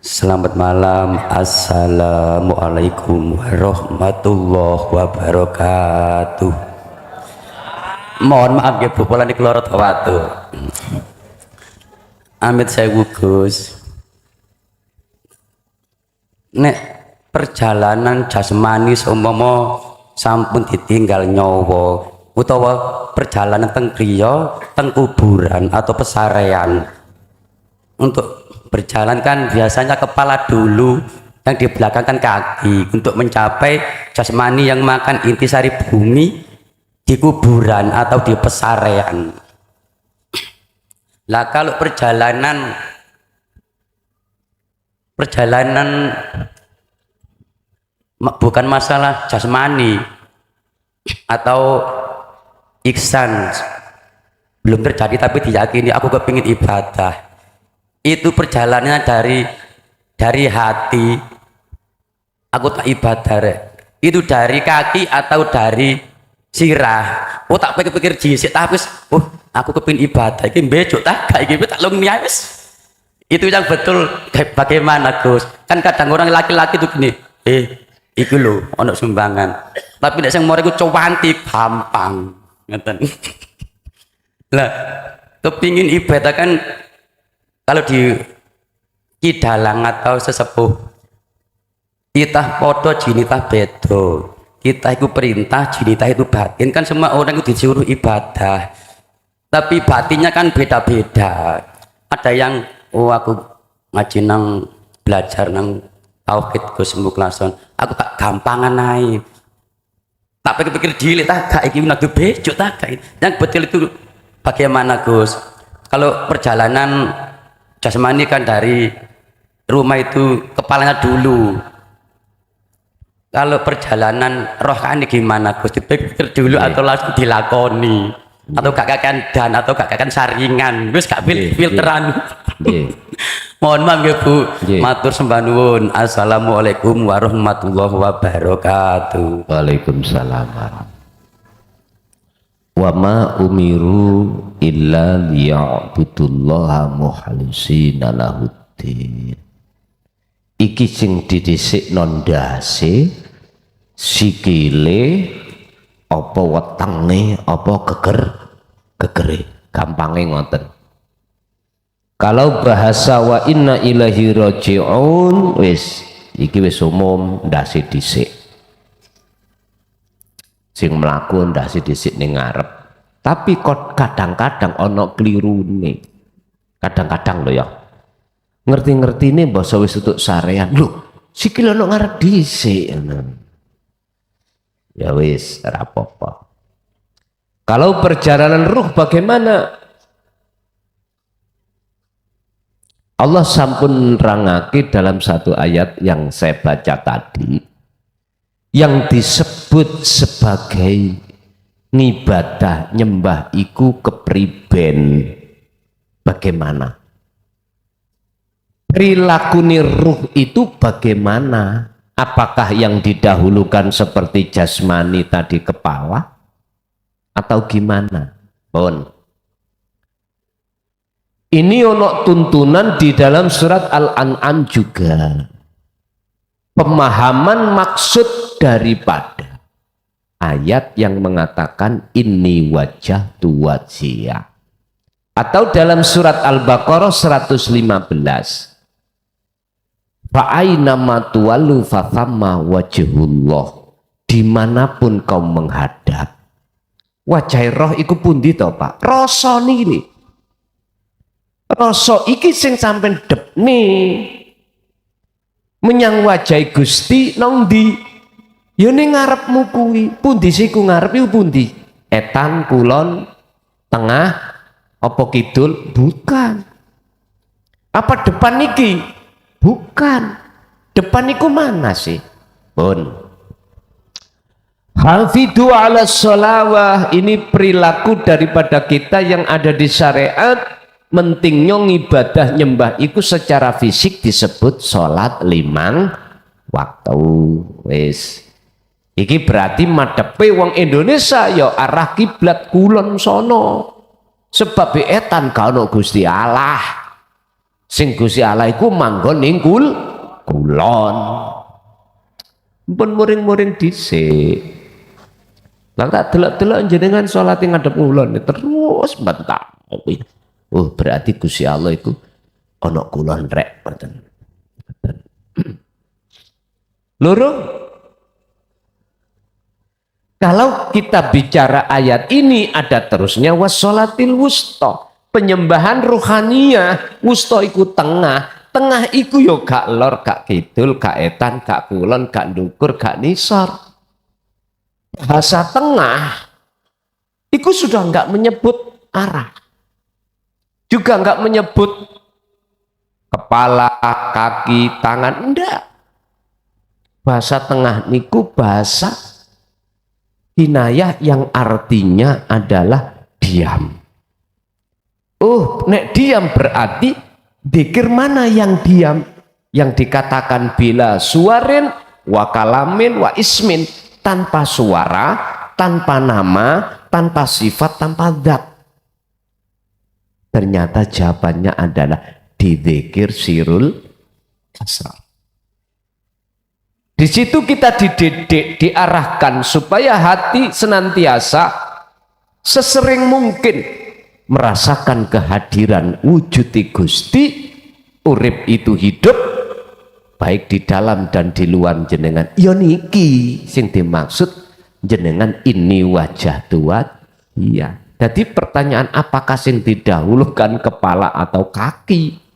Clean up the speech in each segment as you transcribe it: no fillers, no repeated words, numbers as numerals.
Selamat malam. Assalamualaikum warahmatullahi wabarakatuh. Mohon maaf ya Bu, pola niku lara watu. Amit sewu Gus. Nek perjalanan jasmani seumpama sampun ditinggal nyawa utawa perjalanan teng griya, teng kuburan atau pesarean, untuk berjalan kan biasanya kepala dulu, yang di belakang kan kaki, untuk mencapai jasmani yang makan intisari bumi di kuburan atau di pesarean. Lah kalau perjalanan bukan masalah jasmani atau ihsan belum terjadi tapi diyakini aku kepingin ibadah, itu perjalanannya dari hati, aku tak ibadah rek. Itu dari kaki atau dari sirah, oh tak pikir-pikir jisik tapi oh aku kepingin ibadah ini becok tak kayak gitu tak long nias. Itu yang betul. Bagaimana Gus? Kan kadang orang laki-laki tuh gini, iku lho ono sumbangan, tapi nek sing more iku cuwanti gampang ngeten. Lah kepingin ibadah kan kalau di kidalang atau sesepuh kita podo jinitah bedo, kita itu perintah jinitah itu batin, kan semua orang itu disuruh ibadah tapi batinnya kan beda-beda. Ada yang oh aku ngaji nang belajar nang tauhid Gus Muklason, aku tak gampangan naik, tak pikir-pikir dilit tak kayak gini nak bejo tak kayak yang betul itu. Bagaimana Gus kalau perjalanan jasmani kan dari rumah itu kepalanya dulu, kalau perjalanan rohani gimana Gus? Dipikir dulu atau langsung dilakoni, atau gak kakan dan atau gak kakan saringan Gus, gak filteran. Mohon maaf ya Bu, matur sembah nuwun. Assalamualaikum warahmatullahi wabarakatuh. Waalaikumsalam. Wa ma umiru illa liya'budullaha mukhlisina lahuddin. Iki sing didhisik nondase sikile apa wetenge apa gegere, gampange ngoten. Kalau bahasa wa inna ilahi raji'un wis iki wis umum, ndase dhisik sing mlaku ndase dhisik ning ngarep. Tapi kok kadang-kadang ana klirune, kadang-kadang lho ya ngerti-ngertine basa wis tutuk sarean lho sikil ana ngarep dhisik. Ya wis ora apa-apa. Kalau perjalanan ruh bagaimana? Allah sampun nerangake dalam satu ayat yang saya baca tadi, yang disebut sebagai ngibadah nyembah iku kepriben bagaimana, perilaku ruh itu bagaimana, apakah yang didahulukan seperti jasmani tadi kepala atau gimana? Bon, ini ono tuntunan di dalam surat Al-An'am juga, pemahaman maksud daripada ayat yang mengatakan inni wajjahtu wajhiya, atau dalam surat Al-Baqarah 115 fa'aina ma tuwallu fathamma wajhullah, dimanapun kau menghadap wajah roh iku pundi to Pak? Rasa niki, rasa iki sing sampean depne menyang wajah Gusti nang ndi? Ya ning ngarepmu kuwi. Pundi siku ngarep iku pundi? Etan, kulon, tengah, apa kidul? Bukan. Apa depan niki? Bukan. Depan niku mana sih? Pun. Hafidhu ala sholawah, ini perilaku daripada kita yang ada di syariat. Mentingnya ibadah nyembah itu secara fisik disebut sholat 5 waktu. Wis iki berarti madepe wong Indonesia ya arah kiblat kulon sono, sebab etan kalau Gusti Allah Sing Gusti Allah iku manggon ning kulon. Pun muring-muring dhisik. Lah tak delok-delok jenengan salat ngadep kulon terus bentak. Oh, berarti Gusti Allah iku ana kulon rek ngoten. Loro, kalau kita bicara ayat ini ada terusnya wassolatil wusta, penyembahan ruhaniyah. Wusta iku tengah, tengah iku yo gak lor, gak kidul, gak etan, gak kulon, gak ndukur, gak nisor. Bahasa tengah iku sudah nggak menyebut arah, juga nggak menyebut kepala, kaki, tangan, enggak. Bahasa tengah niku bahasa kinayah yang artinya adalah diam. Oh, nek diam berarti dzikir mana yang diam? Yang dikatakan bila suarin wa kalamin wa ismin, tanpa suara, tanpa nama, tanpa sifat, tanpa zat. Ternyata jawabannya adalah di dzikir sirul asrar. Di situ kita dididik, diarahkan supaya hati senantiasa sesering mungkin merasakan kehadiran wujud Gusti. Urip itu hidup baik di dalam dan di luar jenengan. Ya niki sing dimaksud jenengan ini wajah tuat. Iya. Jadi pertanyaan apakah sing didahulukan kepala atau kaki?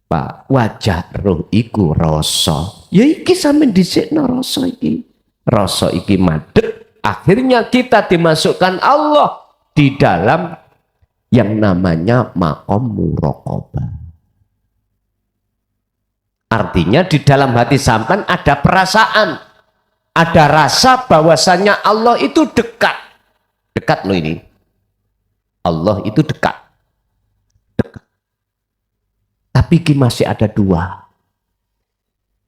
Pak, wajah roh iku rasa. Ya iki sampeyan dhisikno rasa iki. Rasa iki madhep, akhirnya kita dimasukkan Allah di dalam yang namanya maqam muraqabah. Artinya di dalam hati sampean ada perasaan, ada rasa bahwasanya Allah itu dekat. Dekat loh ini. Allah itu dekat. Tapi masih ada dua.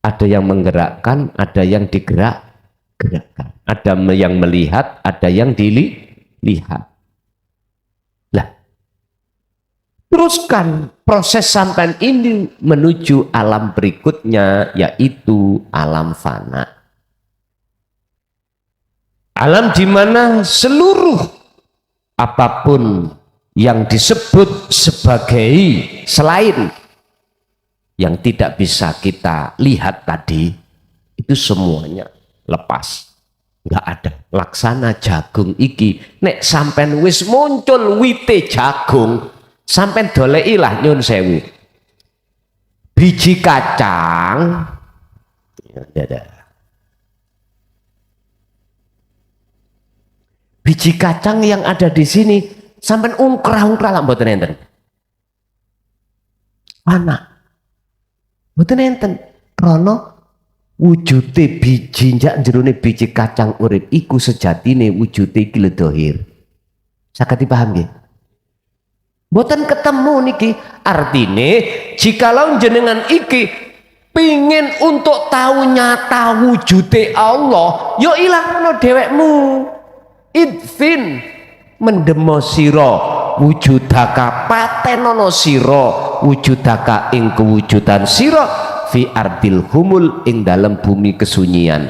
Ada yang menggerakkan, ada yang digerakkan. Ada yang melihat, ada yang dilihat. Lah, teruskan proses sampai ini menuju alam berikutnya, yaitu alam fana. Alam di mana seluruh apapun yang disebut sebagai selain yang tidak bisa kita lihat tadi, itu semuanya lepas, nggak ada. Laksana jagung iki, nek sampen wis muncul wite jagung, sampen doleilah nyun sewu biji kacang, biji kacang yang ada di sini, sampen ungkrah-ungkrah lah mboten enten. Mana? Mboten enten, krana wujude biji njak jerone biji kacang urip iku sejatine wujude iki lho dhahir. Saged dipaham nggih? Mboten ketemu niki, artine jikalau jenengan iki pingin untuk tahu nyata wujude Allah, yo ilahno dhewekmu. Idfin mendemo sira wujudaka, patenono sira wujudaka ing kewujudan sira fi ardil humul ing dalam bumi kesunyian.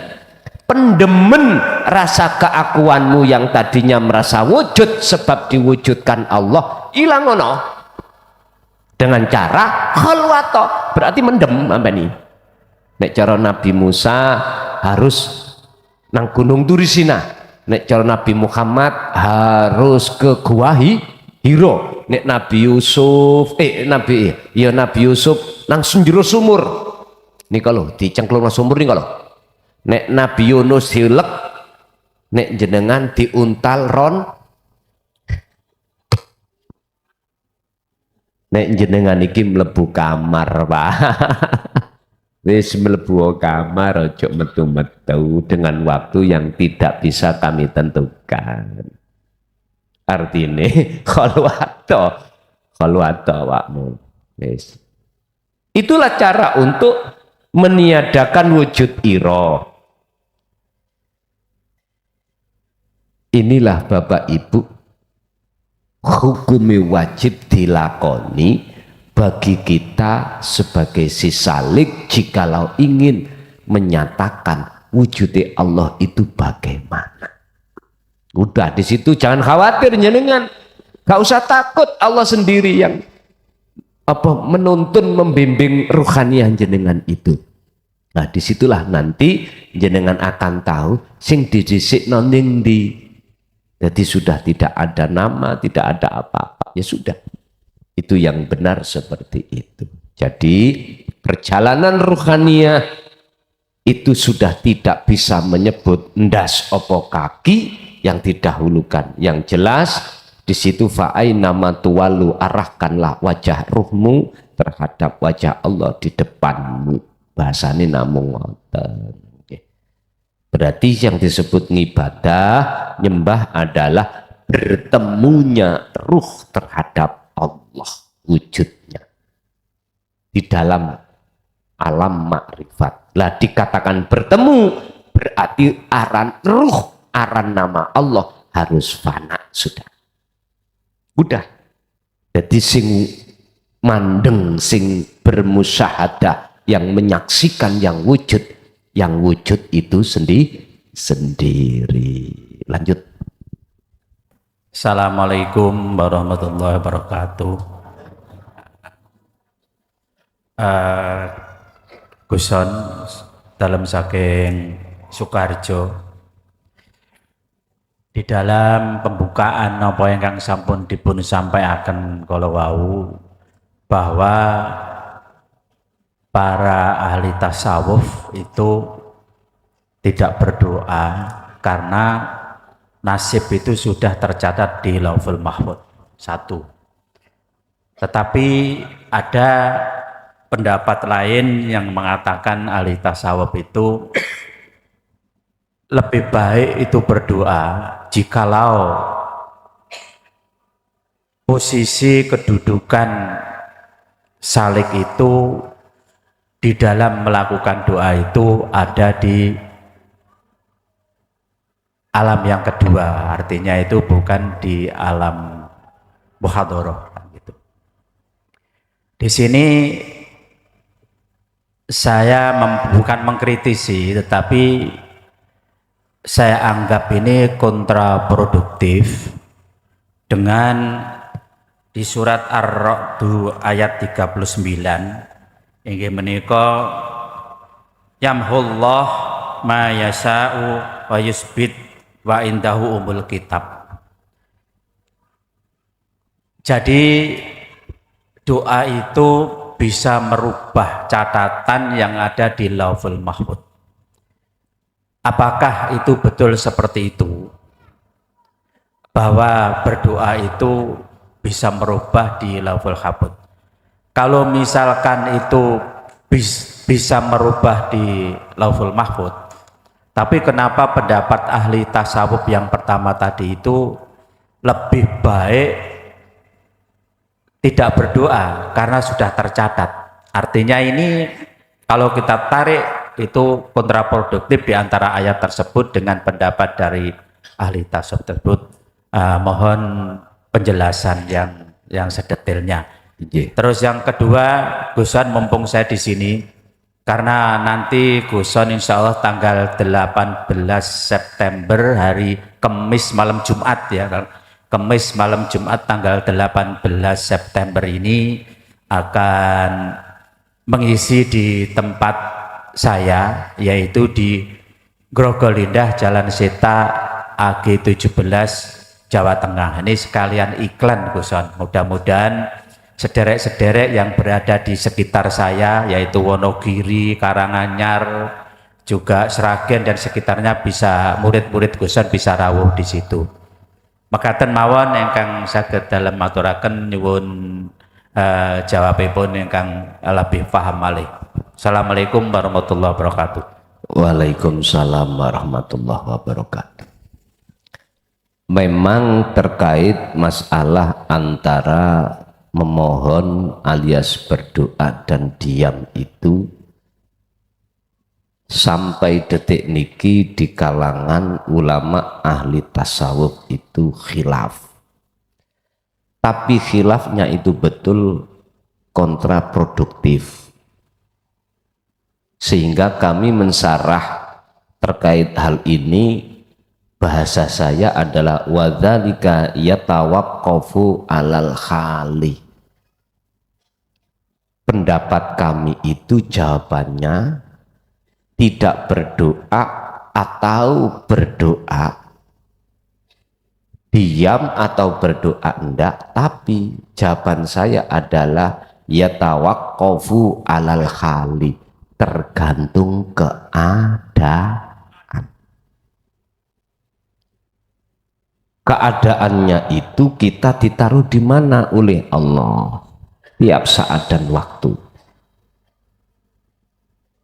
Pendemen rasa keakuanmu yang tadinya merasa wujud sebab diwujudkan Allah, ilang ono dengan cara khalwata, berarti mendem ambani. Nek cara Nabi Musa harus nang gunung Turisina, nek cara Nabi Muhammad harus ke Gua Hiro, nek Nabi Yusuf Nabi Yusuf nang njero sumur nih kalau dicengklung sumur nih kalau. Nek Nabi Yunus hilek, nek jenengan diuntal ron, nek jenengan iki mlebu kamar Pak. Wis mlebu kamar, ojo metu-metu dengan waktu yang tidak bisa kami tentukan. Artinya khalwata wakmu. Yes. Itulah cara untuk meniadakan wujud iro. Inilah Bapak Ibu, hukumi wajib dilakoni bagi kita sebagai si salik jikalau ingin menyatakan wujudnya Allah itu bagaimana. Udah di situ jangan khawatir jenengan, gak usah takut, Allah sendiri yang menuntun membimbing ruhaniah jenengan itu. Nah disitulah nanti jenengan akan tahu sing didhisik ning ndi. Jadi sudah tidak ada nama, tidak ada apa-apa, ya sudah. Itu yang benar seperti itu. Jadi perjalanan ruhaniah itu sudah tidak bisa menyebut ndas opo kaki yang didahulukan. Yang jelas di situ fa'aina ma tuwallu, arahkanlah wajah ruhmu terhadap wajah Allah di depanmu. Bahasane namung ngoten. Berarti yang disebut ngibadah, nyembah adalah bertemunya ruh terhadap Allah, wujudnya di dalam alam makrifat. Lah dikatakan bertemu berarti aran ruh, aran nama Allah harus fana sudah. Udah. Jadi sing mandeng, sing bermusyahadah, yang menyaksikan yang wujud itu sendiri. Lanjut. Assalamualaikum warahmatullahi wabarakatuh. Guson dalam saking Sukarjo, di dalam pembukaan apa ingkang sampun dipun sampaikan kala wau bahwa para ahli tasawuf itu tidak berdoa karena nasib itu sudah tercatat di Lauhul Mahfuz. Satu. Tetapi ada pendapat lain yang mengatakan ahli tasawuf itu lebih baik itu berdoa jikalau posisi kedudukan salik itu di dalam melakukan doa itu ada di alam yang kedua, artinya itu bukan di alam muhadharah gitu. Di sini saya bukan mengkritisi, tetapi saya anggap ini kontraproduktif dengan di surat Ar-Ra'd ayat 39 inggih menika yamhullah ma yasa'u wa yusbit wa indahu umul kitab. Jadi doa itu bisa merubah catatan yang ada di Lauhul Mahfuz. Apakah itu betul seperti itu? Bahwa berdoa itu bisa merubah di Lauhul Mahfuz. Kalau misalkan itu bisa merubah di Lauhul Mahfuz, tapi kenapa pendapat ahli tasawuf yang pertama tadi itu lebih baik tidak berdoa karena sudah tercatat? Artinya ini kalau kita tarik itu kontraproduktif di antara ayat tersebut dengan pendapat dari ahli tasawuf tersebut. Mohon penjelasan yang sedetailnya. Terus yang kedua, Guson mumpung saya di sini, karena nanti Guson insya Allah tanggal 18 September hari Kamis malam Jumat ya, Kamis malam Jumat tanggal 18 September ini akan mengisi di tempat saya, yaitu di Grogol Indah Jalan Seta AG 17 Jawa Tengah. Ini sekalian iklan Guson, mudah-mudahan sederek-sederek yang berada di sekitar saya yaitu Wonogiri, Karanganyar, juga Sragen dan sekitarnya bisa murid-murid Guson bisa rawuh di situ. Mekaten mawon ingkang saged dalem maturaken nyuwun jawabipun ingkang lebih paham malih. Assalamualaikum warahmatullahi wabarakatuh. Waalaikumsalam warahmatullahi wabarakatuh. Memang terkait masalah antara memohon alias berdoa dan diam itu sampai detik niki di kalangan ulama ahli tasawuf itu khilaf. Tapi khilafnya itu betul kontraproduktif. Sehingga kami mensarah terkait hal ini, bahasa saya adalah wadzalika yatawaqqafu alal khali. Pendapat kami itu jawabannya tidak berdoa atau berdoa, diam atau berdoa enggak, tapi jawaban saya adalah yatawaqqafu alal khali, tergantung keadaan. Keadaannya itu kita ditaruh di mana oleh Allah tiap saat dan waktu.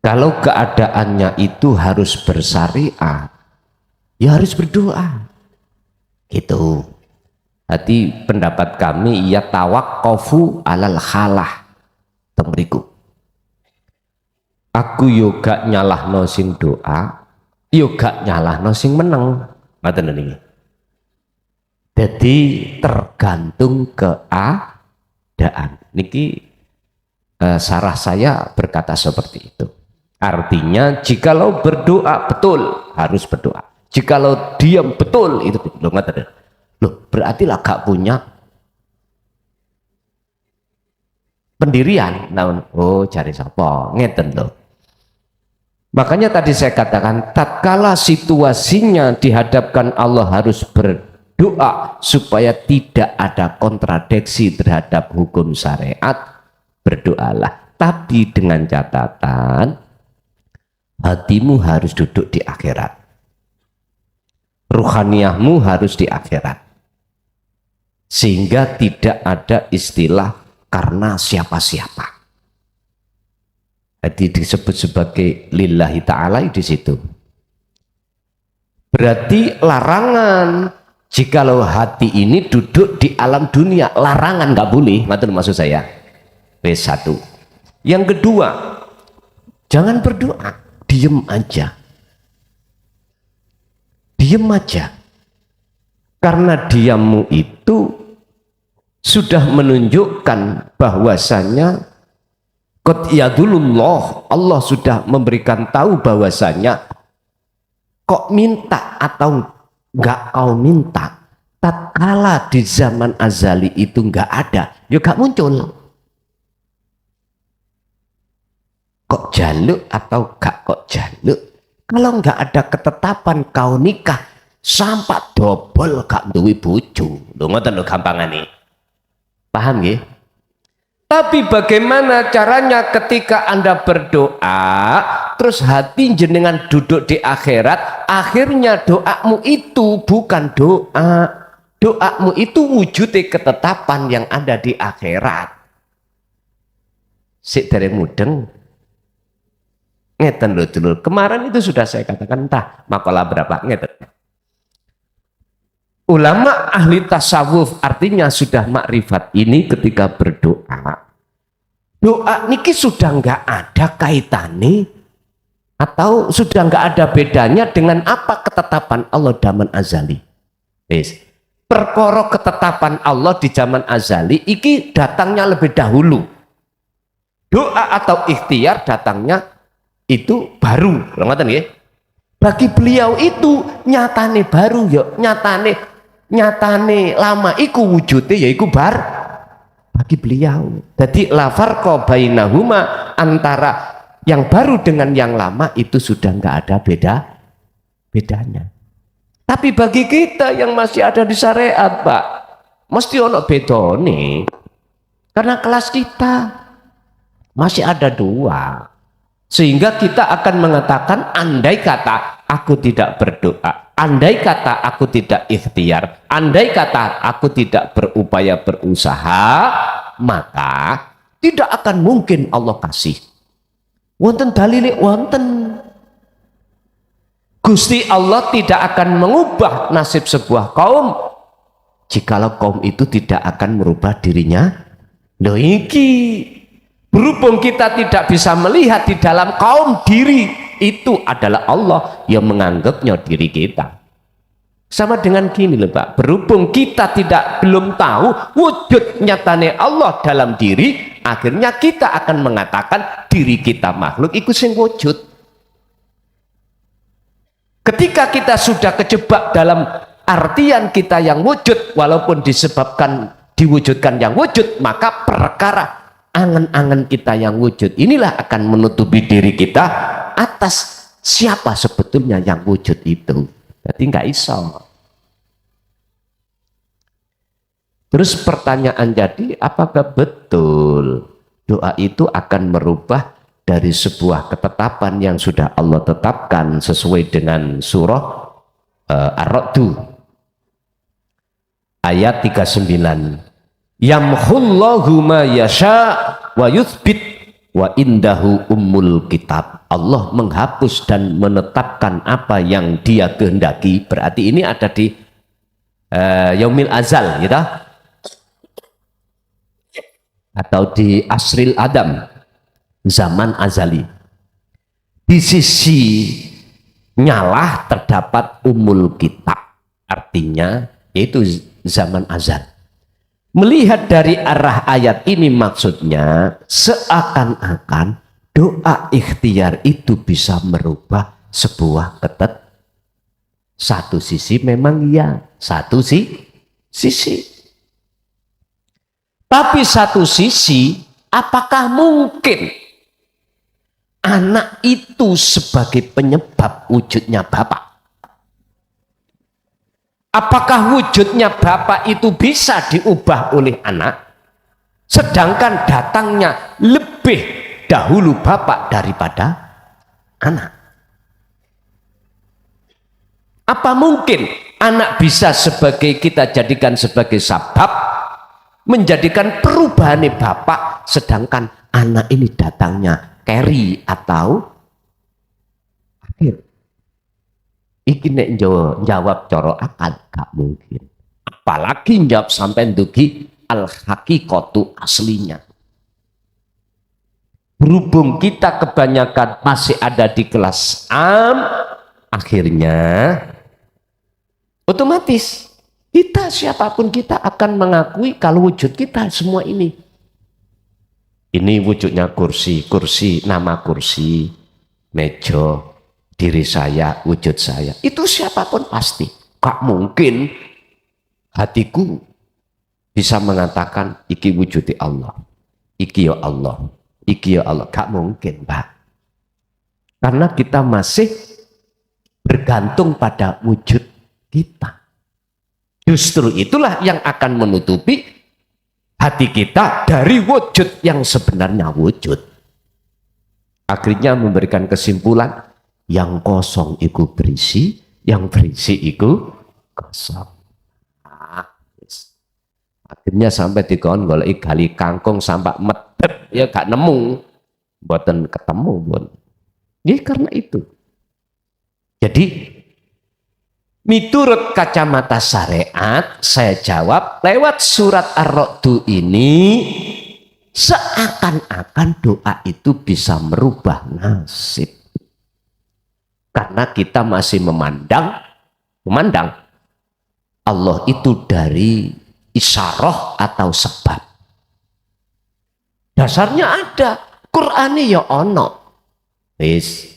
Kalau keadaannya itu harus bersyariat, ya harus berdoa. Gitu. Hati pendapat kami ya tawaqqafu alal khalah. Temriku. Aku yoga nyalahno sing doa, yoga nyalahno sing meneng. Ngoten niki. Jadi tergantung keadaan. Niki sarah saya berkata seperti itu. Artinya jikalau berdoa betul harus berdoa. Jikalau diam betul itu loh, berarti lah gak punya pendirian. Nah, oh cari sapa ngeten loh. Makanya tadi saya katakan tatkala situasinya dihadapkan Allah harus berdoa supaya tidak ada kontradiksi terhadap hukum syariat, berdoalah. Tapi dengan catatan hatimu harus duduk di akhirat. Ruhaniyahmu harus di akhirat. Sehingga tidak ada istilah karena siapa-siapa. Jadi disebut sebagai lillahi ta'ala di situ. Berarti larangan jikalau hati ini duduk di alam dunia, larangan nggak boleh. Maksud saya. B1. Yang kedua, jangan berdoa, diem aja. Diem aja. Karena diammu itu sudah menunjukkan bahwasanya qad yadulullah, Allah sudah memberikan tahu bahwasanya kok minta atau enggak kau minta, tatkala di zaman azali itu enggak ada, ya enggak muncul. Kok jaluk atau enggak kok jaluk, kalau enggak ada ketetapan kau nikah sampai dobol gak duwe bojo. Lho ngoten lho gampangane. Paham nggih? Tapi bagaimana caranya ketika Anda berdoa terus hati jenengan duduk di akhirat, akhirnya doamu itu bukan doa. Doamu itu wujudnya ketetapan yang ada di akhirat. Sik dereng mudeng. Ngeten lho dulur. Kemarin itu sudah saya katakan entah makalah berapa ngeten. Ulama ahli tasawuf artinya sudah makrifat ini ketika berdoa. Doa niki sudah nggak ada kaitannya atau sudah nggak ada bedanya dengan apa ketetapan Allah zaman azali. Perkara ketetapan Allah di zaman azali iki datangnya lebih dahulu. Doa atau ikhtiar datangnya itu baru. Ngoten nggih. Bagi beliau itu nyatane baru ya, nyatane lama iku wujudnya yaiku bagi beliau. Jadi la farqa bainahuma, antara yang baru dengan yang lama itu sudah nggak ada bedanya. Tapi bagi kita yang masih ada di syariat, Pak, mesti ono bedone. Karena kelas kita masih ada dua. Sehingga kita akan mengatakan andai kata aku tidak berdoa, andai kata aku tidak ikhtiar, andai kata aku tidak berupaya berusaha, maka tidak akan mungkin Allah kasih. Wonten dalile wonten. Gusti Allah tidak akan mengubah nasib sebuah kaum jikalau kaum itu tidak akan merubah dirinya. Loh iki berhubung kita tidak bisa melihat di dalam kaum diri itu adalah Allah yang menganggapnya diri kita. Sama dengan gini loh Pak, berhubung kita belum tahu wujud nyatane Allah dalam diri, akhirnya kita akan mengatakan diri kita makhluk iku sing wujud. Ketika kita sudah kejebak dalam artian kita yang wujud, walaupun diwujudkan yang wujud, maka perkara angan-angan kita yang wujud inilah akan menutupi diri kita atas siapa sebetulnya yang wujud itu. Jadi nggak iso. Terus pertanyaan jadi, apakah betul doa itu akan merubah dari sebuah ketetapan yang sudah Allah tetapkan sesuai dengan surah Ar-Ra'd ayat 39. Yamhullahu ma yasha wa yuthbit wa indahu ummul kitab. Allah menghapus dan menetapkan apa yang dia kehendaki. Berarti ini ada di yaumil azal gitu, atau di asril adam, zaman azali. Di sisi nyalah terdapat ummul kitab, artinya yaitu zaman azal. Melihat dari arah ayat ini maksudnya seakan-akan doa ikhtiar itu bisa merubah sebuah satu sisi memang ya, satu sisi. Tapi satu sisi, apakah mungkin anak itu sebagai penyebab wujudnya bapak? Apakah wujudnya bapak itu bisa diubah oleh anak? Sedangkan datangnya lebih dahulu bapak daripada anak. Apa mungkin anak bisa kita jadikan sebagai sabab menjadikan perubahan bapak, sedangkan anak ini datangnya carry atau akhir? Iki nek jawab coro akal gak mungkin. Apalagi jawab sampai dugi al-haqiqatu aslinya. Berhubung kita kebanyakan masih ada di kelas am, akhirnya otomatis kita siapapun kita akan mengakui kalau wujud kita semua ini. Ini wujudnya kursi, nama kursi, meja, diri saya, wujud saya. Itu siapapun pasti. Gak mungkin hatiku bisa mengatakan iki wujudi Allah. Iki ya Allah. Iki ya Allah. Gak mungkin, Pak. Karena kita masih bergantung pada wujud kita. Justru itulah yang akan menutupi hati kita dari wujud yang sebenarnya wujud. Akhirnya memberikan kesimpulan, yang kosong iku berisi, yang berisi iku kosong. Akhirnya sampai dikon golek gali kangkung sampai medep ya gak nemu, mboten ketemu pun. Ya karena itu. Jadi miturut kacamata syariat, saya jawab lewat surat Ar-Ra'd ini, seakan-akan doa itu bisa merubah nasib. Karena kita masih memandang Allah itu dari isyarah atau sebab. Dasarnya ada, Qur'ane ya ono. Wis.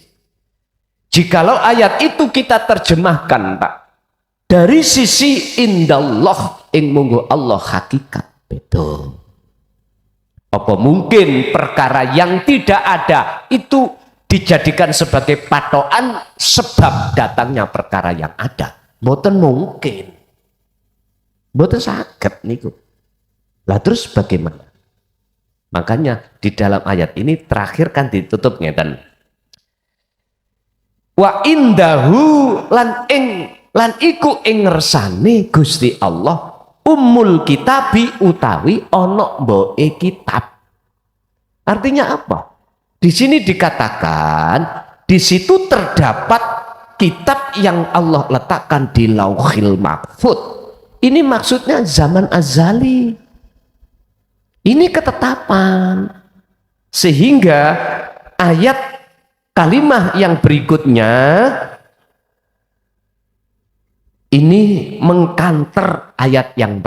Jikalau ayat itu kita terjemahkan, Pak, dari sisi indallah ing munggo Allah hakikat, betul. Apa mungkin perkara yang tidak ada itu dijadikan sebagai patokan sebab datangnya perkara yang ada? Mboten mungkin. Mboten saged niku. Lah terus bagaimana? Makanya di dalam ayat ini terakhir kan ditutup ngeten. Wa indahu lan iku ing ngersane Gusti Allah ummul kitabi utawi ana mboke kitab. Artinya apa? Di sini dikatakan di situ terdapat kitab yang Allah letakkan di Lauhil Mahfuz. Ini maksudnya zaman azali. Ini ketetapan. Sehingga ayat kalimah yang berikutnya ini mengkanter ayat yang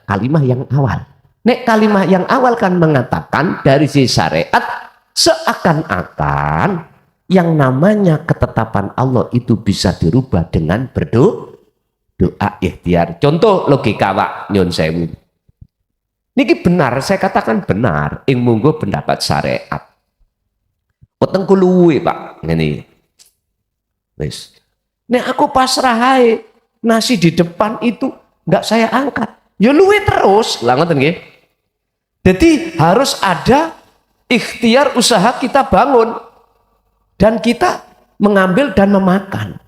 kalimat yang awal. Nek kalimat yang awal kan mengatakan dari sisi syariat seakan-akan yang namanya ketetapan Allah itu bisa dirubah dengan doa ikhtiar. Contoh logika Pak nyun sewu. Niki benar, saya katakan benar. Ing munggo pendapat syariat. Weteng kuluwe Pak ngene. Wis. Nek aku pasrah ae, nasi di depan itu enggak saya angkat. Ya luwe terus. Lah ngoten nggih. Jadi harus ada ikhtiar usaha kita bangun dan kita mengambil dan memakan.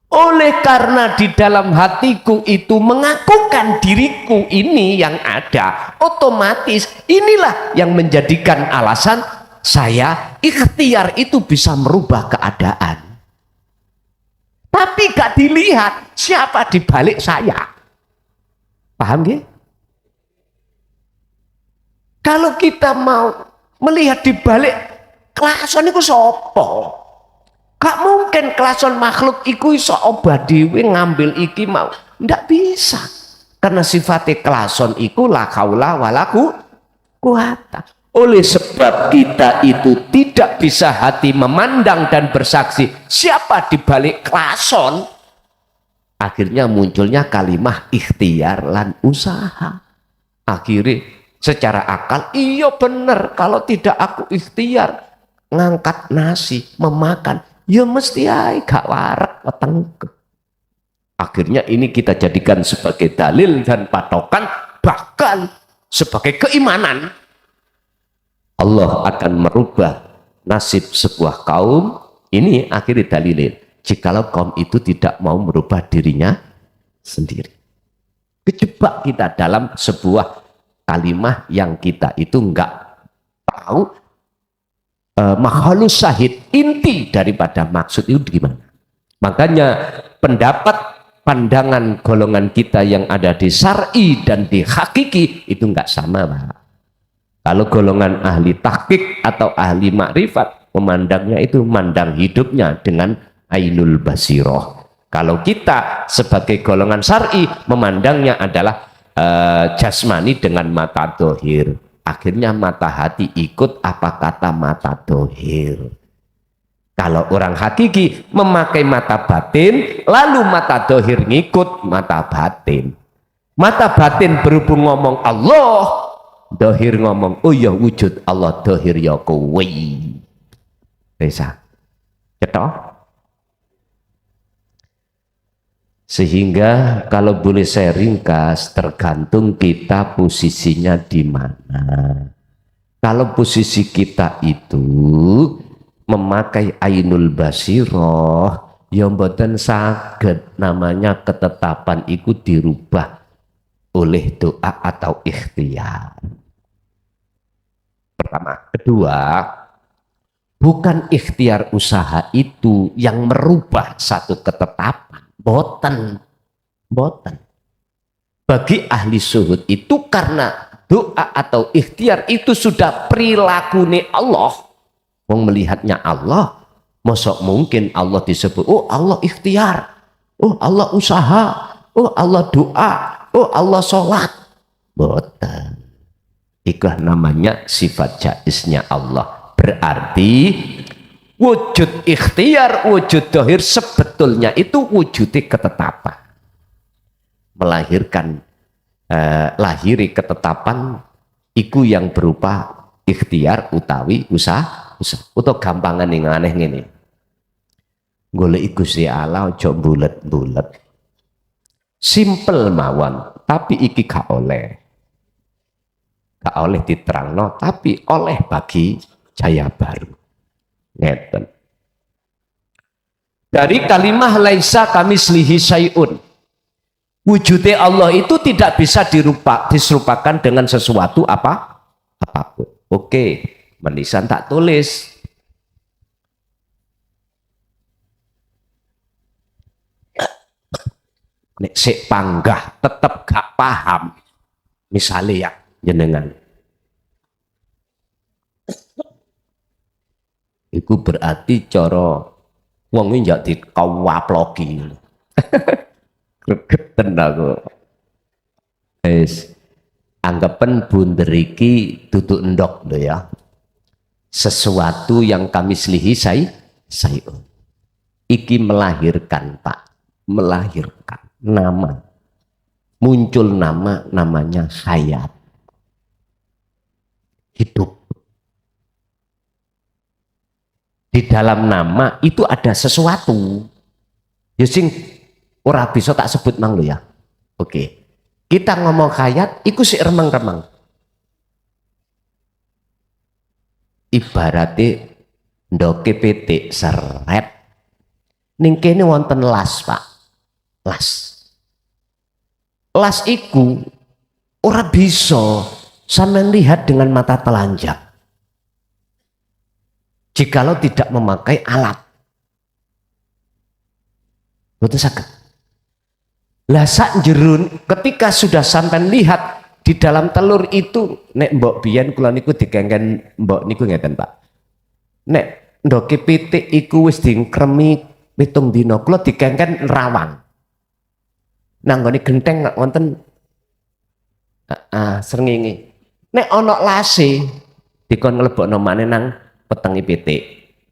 Oleh karena di dalam hatiku itu mengakukan diriku ini yang ada, otomatis inilah yang menjadikan alasan saya ikhtiar itu bisa merubah keadaan. Tapi gak dilihat siapa di balik saya. Paham gak? Kalau kita mau melihat di balik klason itu sopo, gak mungkin klason makhluk iku iso obah dhewe ngambil iki mau. Ndak bisa. Karena sifatnya klason iku la haula wala quwata. Oleh sebab kita itu tidak bisa hati memandang dan bersaksi siapa di balik klason, akhirnya munculnya kalimah ikhtiar lan usaha. Akhirnya secara akal iya bener, kalau tidak aku ikhtiar ngangkat nasi memakan ya mesti ae gak warak wetengku. Akhirnya ini kita jadikan sebagai dalil dan patokan, bahkan sebagai keimanan Allah akan merubah nasib sebuah kaum. Ini akhirnya dalilin jikalau kaum itu tidak mau merubah dirinya sendiri. Kejebak kita dalam sebuah kalimat yang kita itu enggak tahu makhlus syahid, inti daripada maksud itu gimana. Makanya pendapat pandangan golongan kita yang ada di syar'i dan di hakiki itu enggak sama Pak. Kalau golongan ahli tahqiq atau ahli makrifat memandangnya itu mandang hidupnya dengan ainul basiroh. Kalau kita sebagai golongan syar'i memandangnya adalah jasmani dengan mata dohir. Akhirnya mata hati ikut apa kata mata dohir. Kalau orang hakiki memakai mata batin, lalu mata dohir ngikut mata batin. Mata batin berhubung ngomong Allah, dohir ngomong oh ya wujud Allah, dohir ya kowe. Bisa cetok. Sehingga kalau boleh saya ringkas, tergantung kita posisinya di mana. Kalau posisi kita itu memakai ainul basiroh, ya mboten saged namanya ketetapan itu dirubah oleh doa atau ikhtiar. Pertama. Kedua, bukan ikhtiar usaha itu yang merubah satu ketetapan. Boten. Bagi ahli zuhud itu karena doa atau ikhtiar itu sudah perilakunya Allah. Wong melihatnya Allah, mosok mungkin Allah disebut oh Allah ikhtiar, oh Allah usaha, oh Allah doa, oh Allah sholat. Boten. Iklah namanya sifat jaiznya Allah. Berarti wujud ikhtiar, wujud dohir sebetulnya itu wujudnya ketetapan. Melahirkan lahiri ketetapan iku yang berupa ikhtiar utawi usaha. Untuk gampangan yang aneh ini. Golek Gusti Allah aja bulet-bulet. Simple mawon, tapi iki gak oleh. Gak oleh diterangno, tapi oleh bagi jaya baru. Ngeten. Dari kalimah laisa kamislihi syai'un. Wujudnya Allah itu tidak bisa diserupakan dengan sesuatu apapun. Oke, menisan tak tulis. Nek sik panggah tetep gak paham. Misalnya ya jenengan. Iku berarti cara wong iki njak dikawaploki. Gregeten aku. Wis anggapan bunder iki tutuk endok lho ya. Sesuatu yang kami selihi sayun. Iki melahirkan Pak, melahirkan nama. Muncul nama, namanya hayat. Hidup. Di dalam nama itu ada sesuatu. Ya sing ora bisa tak sebut mang lho ya. Oke. Kita ngomong hayat iku sik remeng-remeng. Ibarate ndoke petik seret. Ning kene wonten las, Pak. Las. Las iku ora bisa sampean lihat dengan mata telanjang. Jikalau tidak memakai alat. Betul saged. Lah sak jerun ketika sudah sampean lihat di dalam telur itu, nek mbok biyen kula niku digengken mbok niku ngeten Pak. Nek ndoke pitik iku wis dingkremi 7 dina, kula digengken rawang. Nanggone genteng wonten srengenge. Nek ana lase dikon nglebokno maneh nang petengi pitik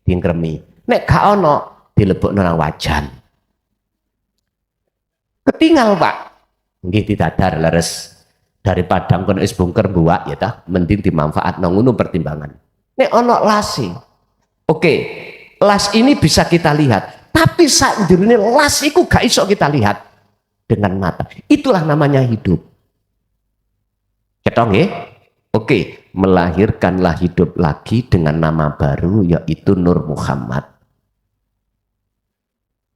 dingkremi. Nek gak ana dilebokno nang wajan. Ketinggal Pak. Nggih ditadar leres. Daripada kon wis bungker buak ya tah, mending dimanfaatno ngono pertimbangan. Nek ana lase. Oke, las ini bisa kita lihat, tapi sak jerone las iku gak iso kita lihat dengan mata. Itulah namanya hidup. Ketong nggih? Oke, melahirkanlah hidup lagi dengan nama baru yaitu Nur Muhammad.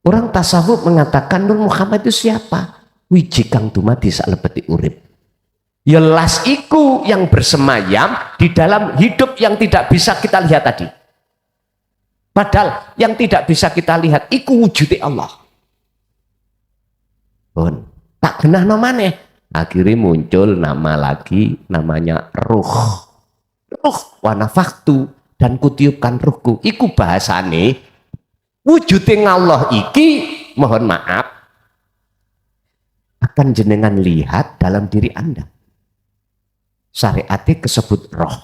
Orang tasawuf mengatakan Nur Muhammad itu siapa? Wiji kang dumadi salebeti urip. Ya las iku yang bersemayam di dalam hidup yang tidak bisa kita lihat tadi. Padahal yang tidak bisa kita lihat iku wujudi Allah. Pun tak genah namanya. Akhirnya muncul nama lagi namanya ruh. Ruh wa nafakhtu dan kutiupkan ruhku. Iku bahasane wujuding Allah iki, mohon maaf, akan jenengan lihat dalam diri Anda. Syariatnya kesebut roh.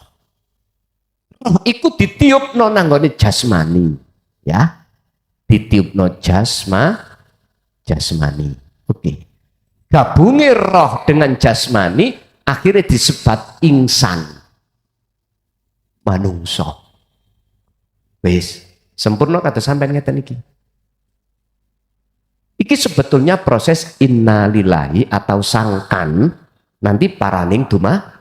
Roh iku ditiupno nanggone jasmani, ya. Ditiupno jasmani. Oke. Gabungi roh dengan jasmani akhirnya disebut insan. Manungso. Wis. Sempurna kata sampean ngeten iki. Iki sebetulnya proses innalillahi atau sangkan nanti paraning dumati.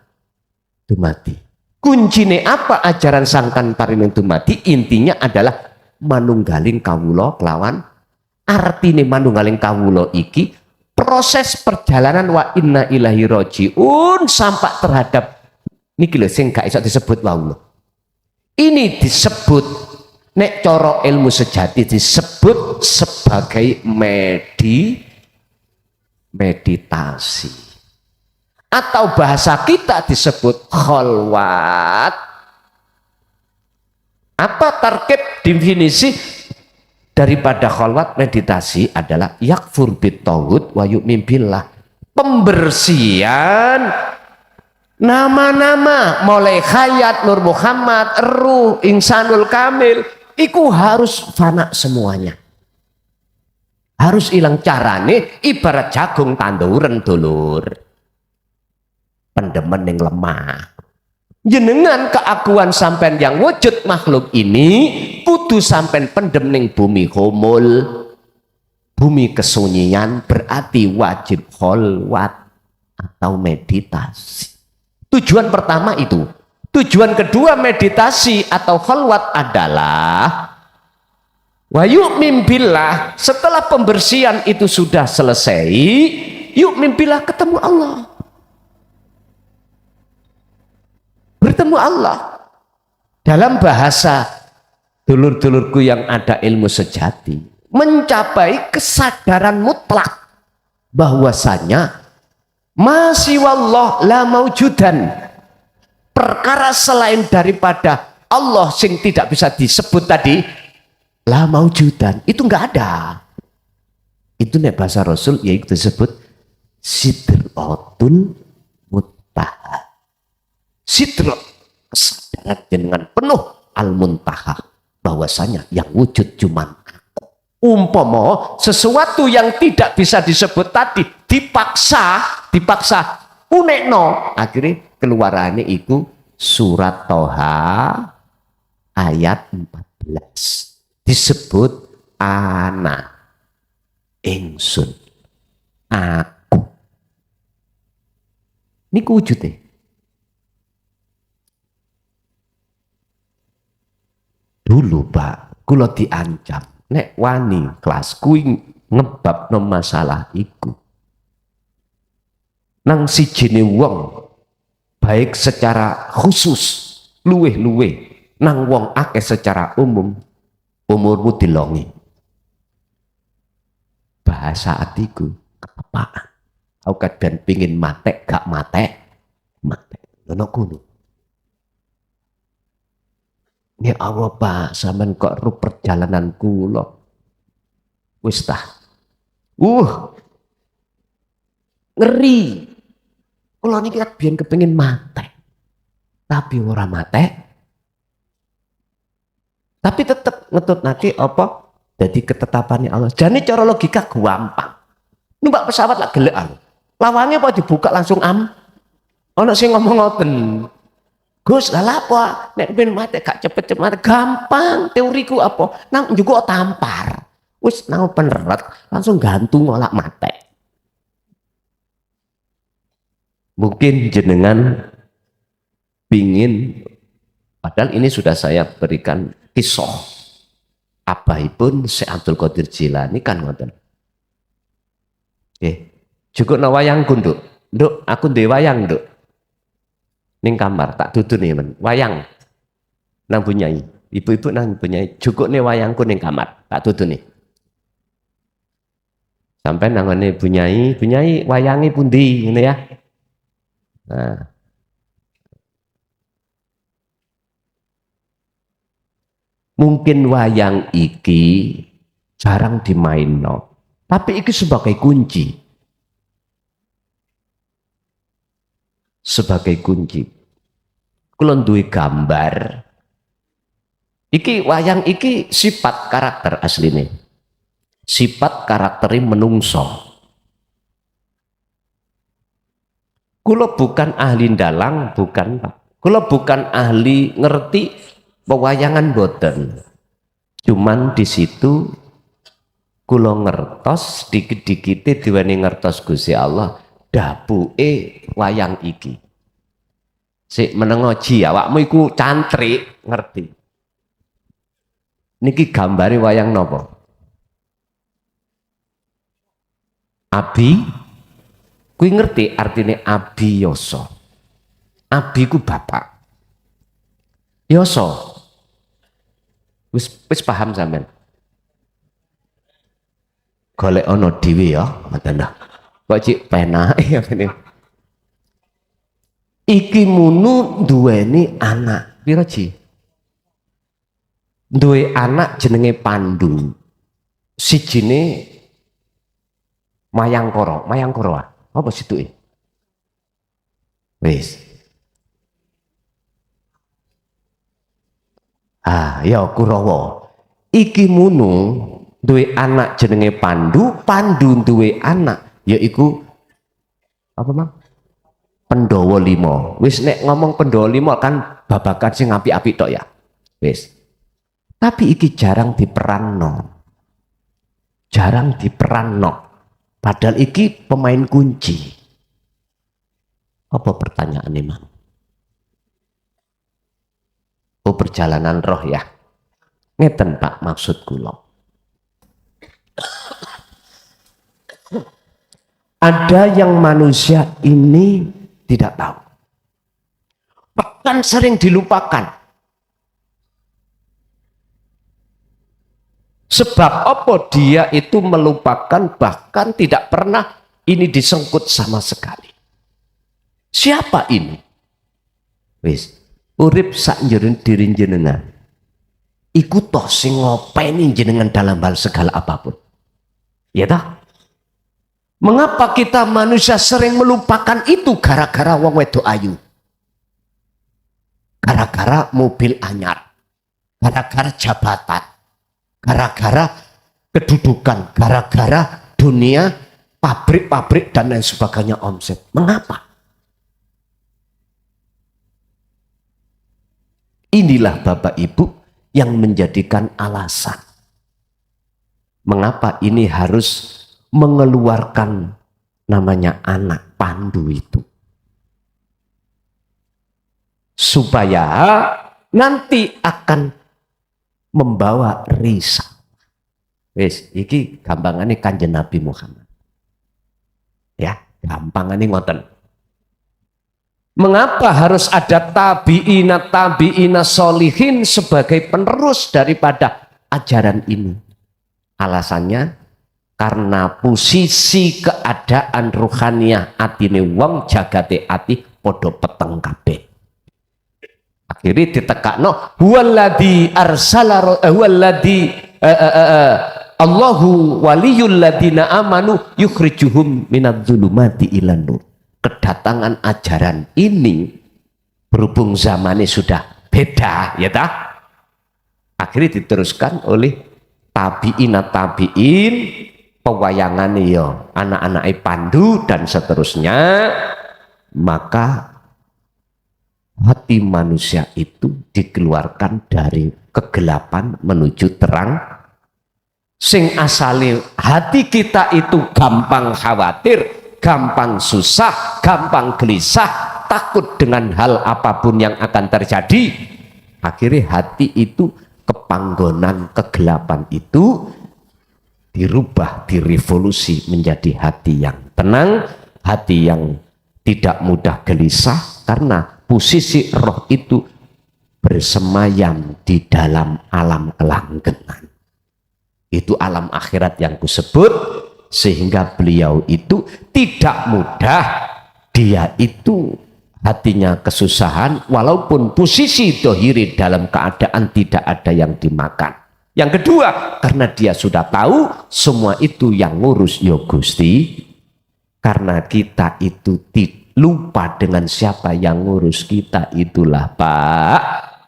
Kuncine apa ajaran sangkan paraning dumati? Intinya adalah manunggaling kawula kelawan artine manunggaling kawula iki proses perjalanan wa inna ilahi rojiun sampai terhadap niki lho sing gak iso disebut wau. Ini disebut nek coro ilmu sejati disebut sebagai meditasi. Atau bahasa kita disebut kholwat. Apa tarkib definisi daripada kholwat meditasi adalah yakfur bitawud wa yu'min billah. Pembersihan nama-nama mulai hayat, Nur Muhammad, ruh, insanul kamil iku harus fana semuanya. Harus hilang carane ibarat jagung tanduran dulur. Pendemen yang lemah. Jenengan keakuan sampean yang wujud makhluk ini kudu sampean pendem ning bumi humul. Bumi kesunyian berarti wajib kholwat atau meditasi. Tujuan pertama itu. Tujuan kedua meditasi atau kholwat adalah wa yu'min billah. Setelah pembersihan itu sudah selesai, yu'min billah ketemu Allah. Bertemu Allah. Dalam bahasa dulur-dulurku yang ada ilmu sejati, mencapai kesadaran mutlak bahwasanya masih wallah la maujudan. Perkara selain daripada Allah sing tidak bisa disebut tadi la maujudan, itu enggak ada. Itu nek bahasa Rasul yaitu disebut sidratun muntaha. Sidrat, kesadaran dengan penuh al-muntaha, bahwasanya yang wujud cuman aku. Umpama sesuatu yang tidak bisa disebut tadi dipaksa unekno, akhirnya keluarannya itu surat Toha ayat 14 disebut anak ingsun, aku. Ini wujudnya. Dulu Pak, kula diancam nek wani kelas kuwi ngebabno masalah iku. Nang sijine wong baik secara khusus luweh-luweh nang wong akeh secara umum umurmu dilongi. Bahasa atiku kepapaan. Aku kadang pingin matek gak matek. Ngono kuno. Ya Allah Pak, sampean kok ru perjalanan kula. Wis tah. Ngeri. Kula niki biyen kepengin matek. Tapi ora matek. Tapi tetep ngetut nanti apa? Jadi ketetapannya Allah. Jadi cara logika gampang. Numpak pesawat lah gelekan. Lawange apa dibuka langsung am. Ono sing ngomong ngoten. Gus, lah apa? Nek ben mate gak cepet-cepet gampang. Teoriku apa? Nang juga tampar. Wis nang peneret langsung gantung ngolak mate. Mungkin jenengan pingin, padahal ini sudah saya berikan kisah. Abahipun Syekh Abdul Qadir Jilani kan ngoten. Cukup na wayangku nduk, aku ndek wayang nduk. Ning kamar tak dudune men, wayang. Nang bunyai, ibu-ibu nang bunyai, cukup nih wayangku ning kamar, tak dudune. Sampai nangone bunyai wayangi pundi ngene ya. Nah. Mungkin wayang iki jarang dimainno, tapi iki sebagai kunci. Sebagai kunci. Kula duwe gambar. Iki wayang iki sifat karakter asline. Sifat karakteri menungso. Kula bukan ahli dalang, bukan Pak. Kula bukan ahli ngerti pewayangan boten. Cuman di situ kula ngertos dikit-dikite diweni ngertos Gusti Allah dapuke wayang iki. Sik menengoji awakmu iku cantrik ngerti. Niki gambare wayang napa? Abi, kuwi ngerti artine abi yoso. Abi ku bapak. Yoso. Wis paham sampean. Golek ana dhewe ya, ngoten dah. Kok cik penake ngene. Iki munu duweni anak. Pira Ji? Duwe anak jenenge Pandu. Sijine Mayangkara, apa situke? Wis. Ya Kurawa. Iki munu duwe anak jenenge Pandu, Pandu duwe anak yaiku apa Mang? Pandhawa 5. Wis nek ngomong Pandhawa 5 kan babagan sing apik-apik tok ya. Wis. Tapi iki jarang diperanno. Jarang diperanno. Padahal iki pemain kunci. Apa pertanyaannya Mang? Oh perjalanan roh ya. Ngeten Pak maksud kula. Ada yang manusia ini tidak tahu. Bahkan sering dilupakan. Sebab apa dia itu melupakan bahkan tidak pernah ini disengkut sama sekali. Siapa ini? Wis, urip sak njeron diri jenengan. Iku toh sing ngopeni jenengan dalam hal segala apapun. Ya toh? Mengapa kita manusia sering melupakan itu? Gara-gara wong wedok ayu, gara-gara mobil anyar, gara-gara jabatan, gara-gara kedudukan, gara-gara dunia, pabrik-pabrik dan lain sebagainya omset. Mengapa? Inilah Bapak Ibu yang menjadikan alasan mengapa ini harus mengeluarkan namanya anak pandu itu, supaya nanti akan membawa risau. Wis, iki gampangane Kanjeng Nabi Muhammad. Ya, gampangane ngoten. Mengapa harus ada tabi'ina solihin sebagai penerus daripada ajaran ini? Alasannya karena posisi keadaan ruhaniah atine wong jagate ati padha peteng kabeh. Akhirnya ditekakno huwaladzi arsala huwaladzi Allahu waliyul ladina amanu yukhrijuhum minadz-dzulumati ilan nur. Kedatangan ajaran ini berhubung zamannya sudah beda, ya tak? Akhirnya diteruskan oleh tabi'in, pewayangan ya anak-anak pandu dan seterusnya. Maka hati manusia itu dikeluarkan dari kegelapan menuju terang. Sing asali hati kita itu gampang khawatir, gampang susah, gampang gelisah, takut dengan hal apapun yang akan terjadi. Akhirnya hati itu kepanggonan kegelapan itu dirubah, direvolusi menjadi hati yang tenang, hati yang tidak mudah gelisah, karena posisi roh itu bersemayam di dalam alam kelanggengan. Itu alam akhirat yang kusebut, sehingga beliau itu tidak mudah, dia itu hatinya kesusahan walaupun posisi dohiri dalam keadaan tidak ada yang dimakan. Yang kedua, karena dia sudah tahu semua itu yang ngurus ya Gusti, karena kita itu lupa dengan siapa yang ngurus kita itulah Pak.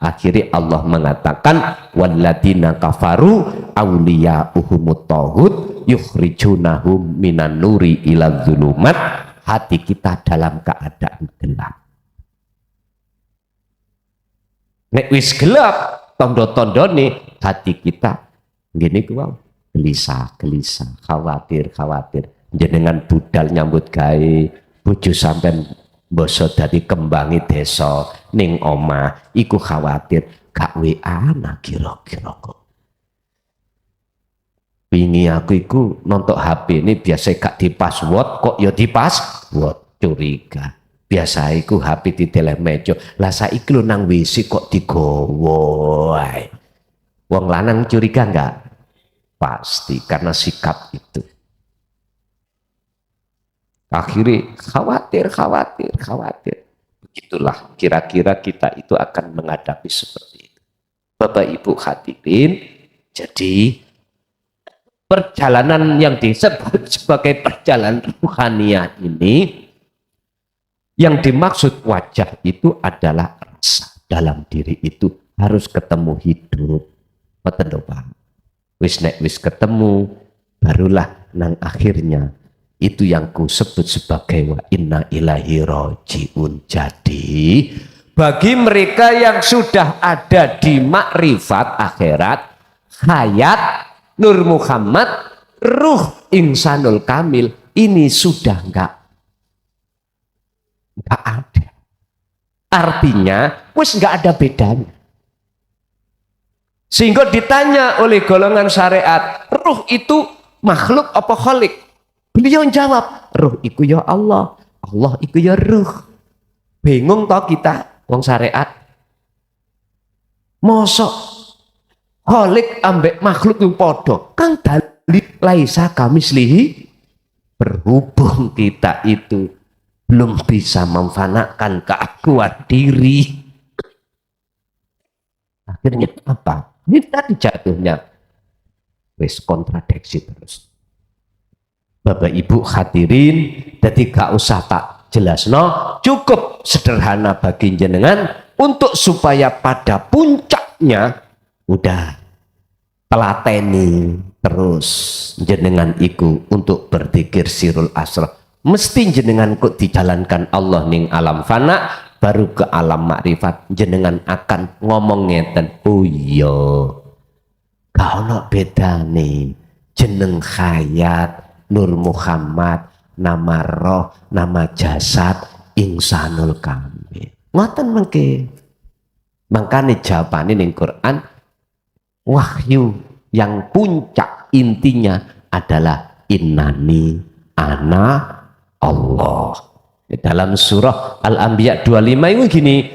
Akhirnya Allah mengatakan walladzina kafaru awliya'uhumut taghut yukhrijunahum minan nuri ilal zulumat. Hati kita dalam keadaan gelap. Nek wis gelap, tondo-tondone hati kita gini ku gelisah, khawatir. Jenengan budal nyambut gawe, bojo sampean basa dadi kembangi desa ning omah iku khawatir gak WA ana kira-kira kok. Wingi aku iku nonton HP ini biasa gak di password kok ya di password, curiga. Biasa iku HP di telemejo. Lah saiki lho nang WC kok digowo ae. Wong lanang curiga enggak? Pasti karena sikap itu. Akhirnya khawatir. Begitulah kira-kira kita itu akan menghadapi seperti itu. Bapak Ibu hadirin, jadi perjalanan yang disebut sebagai perjalanan ruhaniah ini, yang dimaksud wajah itu adalah rasa dalam diri itu harus ketemu hidup. Betul Pak. Wis ketemu, barulah nang akhirnya itu yang ku sebut sebagai wa inna ilahi roji'un. Jadi bagi mereka yang sudah ada di makrifat akhirat, hayat Nur Muhammad, ruh insanul kamil, ini sudah enggak ada. Artinya wis enggak ada bedanya. Sehingga ditanya oleh golongan syariat, ruh itu makhluk apa khalik? Beliau jawab, ruh iku ya Allah, Allah iku ya ruh. Bingung toh kita wong syariat. Mosok khalik ambek makhluk yang podo, kang dalil laisa kamislihi. Berhubung kita itu belum bisa memfanakan keakuan diri, akhirnya apa? Ini tadi jatuhnya wis kontradiksi terus. Bapak Ibu hadirin, jadi gak usah tak jelasno, cukup sederhana bagi jenengan untuk supaya pada puncaknya udah telateni terus jenengan iku untuk berzikir sirul asr. Mesti jenengan kok dijalankan Allah ning alam fana, baru ke alam makrifat jenengan akan ngomong ngeten, oh iya gak ono bedane jeneng Hayat, Nur Muhammad, nama roh, nama jasad, Insanul Kamil. Ngoten mengke. Makanya jawabannya ning Quran, wahyu yang puncak intinya adalah innani ana Allah. Dalam surah Al-Anbiya 25 itu gini,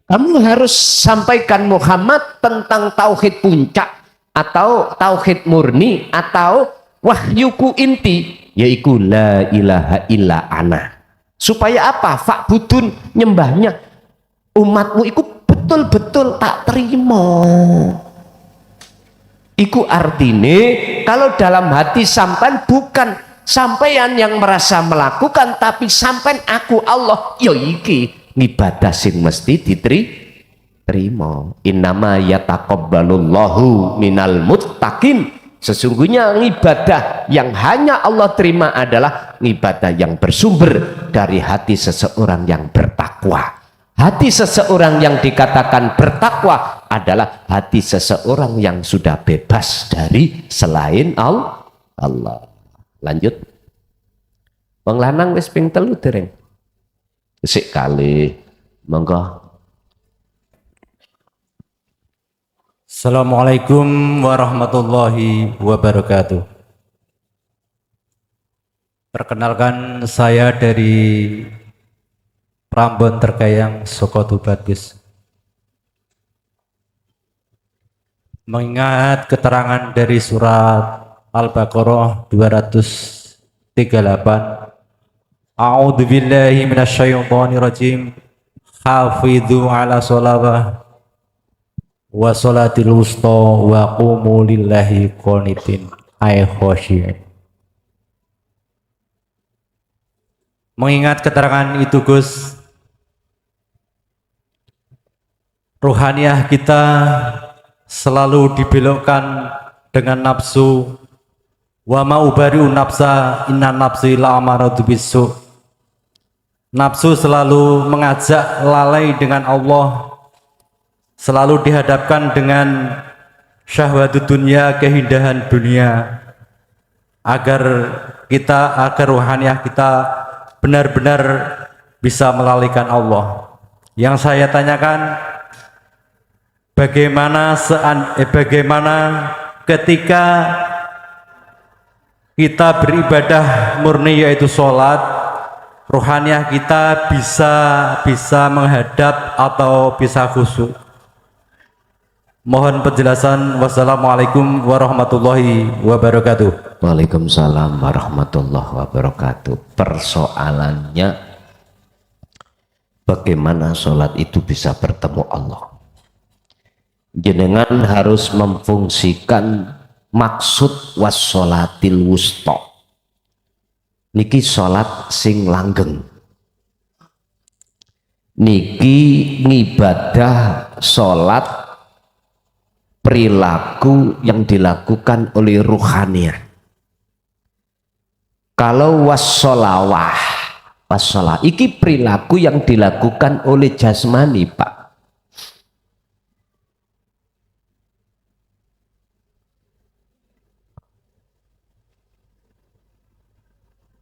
kamu harus sampaikan Muhammad tentang tauhid puncak atau tauhid murni atau wahyuku inti, yaitu la ilaha illa ana. Supaya apa? Fa'budun, nyembahnya umatmu itu betul-betul tak terima. Iku artine kalau dalam hati sampean bukan sampean yang merasa melakukan, tapi sampean aku Allah, ya iki ngibadah sing mesti diterima. Innama yataqabbalullahu minal muttaqin. Sesungguhnya ibadah yang hanya Allah terima adalah ibadah yang bersumber dari hati seseorang yang bertakwa. Hati seseorang yang dikatakan bertakwa adalah hati seseorang yang sudah bebas dari selain Allah. Lanjut. Wong lanang wis ping 3 dereng. Sik kali. Monggo. Assalamualaikum warahmatullahi wabarakatuh. Perkenalkan, saya dari Prambon Terkayang, Sokoto Bagus. Mengingat keterangan dari surat Al-Baqarah 238, A'udzu billahi minasyaitonir rajim. Hafidzu 'ala sholawah wa sholatil wusta wa qumu lillahi qanitin ay khosyi'. Mengingat keterangan itu, Gus, ruhaniah kita selalu dibelokkan dengan nafsu. Wa ma ubari'u nafsa inna nafsi la'amaratu bisu. Nafsu selalu mengajak lalai dengan Allah, selalu dihadapkan dengan syahwat dunia, keindahan dunia, agar ruhaniah kita benar-benar bisa melalaikan Allah. Yang saya tanyakan, bagaimana ketika kita beribadah murni yaitu sholat, ruhaniah kita bisa menghadap atau bisa khusyuk. Mohon penjelasan. Wassalamualaikum warahmatullahi wabarakatuh. Waalaikumsalam warahmatullahi wabarakatuh. Persoalannya, bagaimana sholat itu bisa bertemu Allah? Jenengan harus memfungsikan maksud wassolatil wusta. Niki sholat sing langgeng. Niki ngibadah sholat perilaku yang dilakukan oleh ruhaniah. Kalau wassolawah, iki perilaku yang dilakukan oleh jasmani, Pak.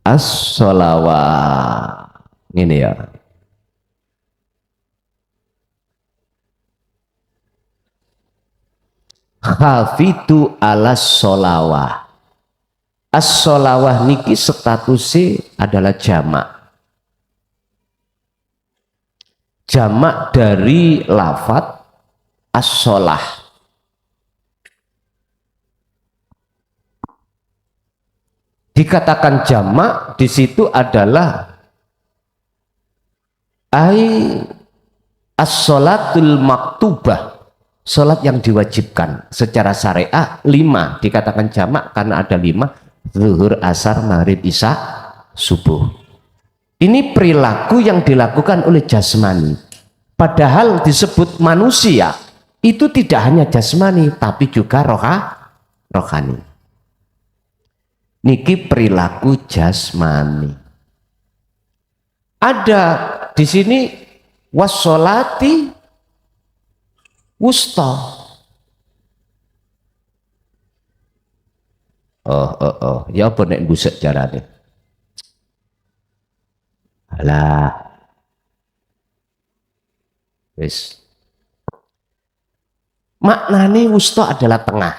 As-sholawah ini ya. Hafidu ala sholawah. As-sholawah niki statusnya adalah jamak. Jamak dari lafadz as-sholah. Dikatakan jamak di situ adalah as-sholatul maktubah, sholat yang diwajibkan secara syariah 5. Dikatakan jamak karena ada 5. zuhur, asar, maghrib, isya, subuh. Ini perilaku yang dilakukan oleh jasmani. Padahal disebut manusia itu tidak hanya jasmani tapi juga rohani. Niki perilaku jasmani. Ada di sini wassolati wusta. Ya apa nek busek carane? Alah. Wis. Maknane wusta adalah tengah.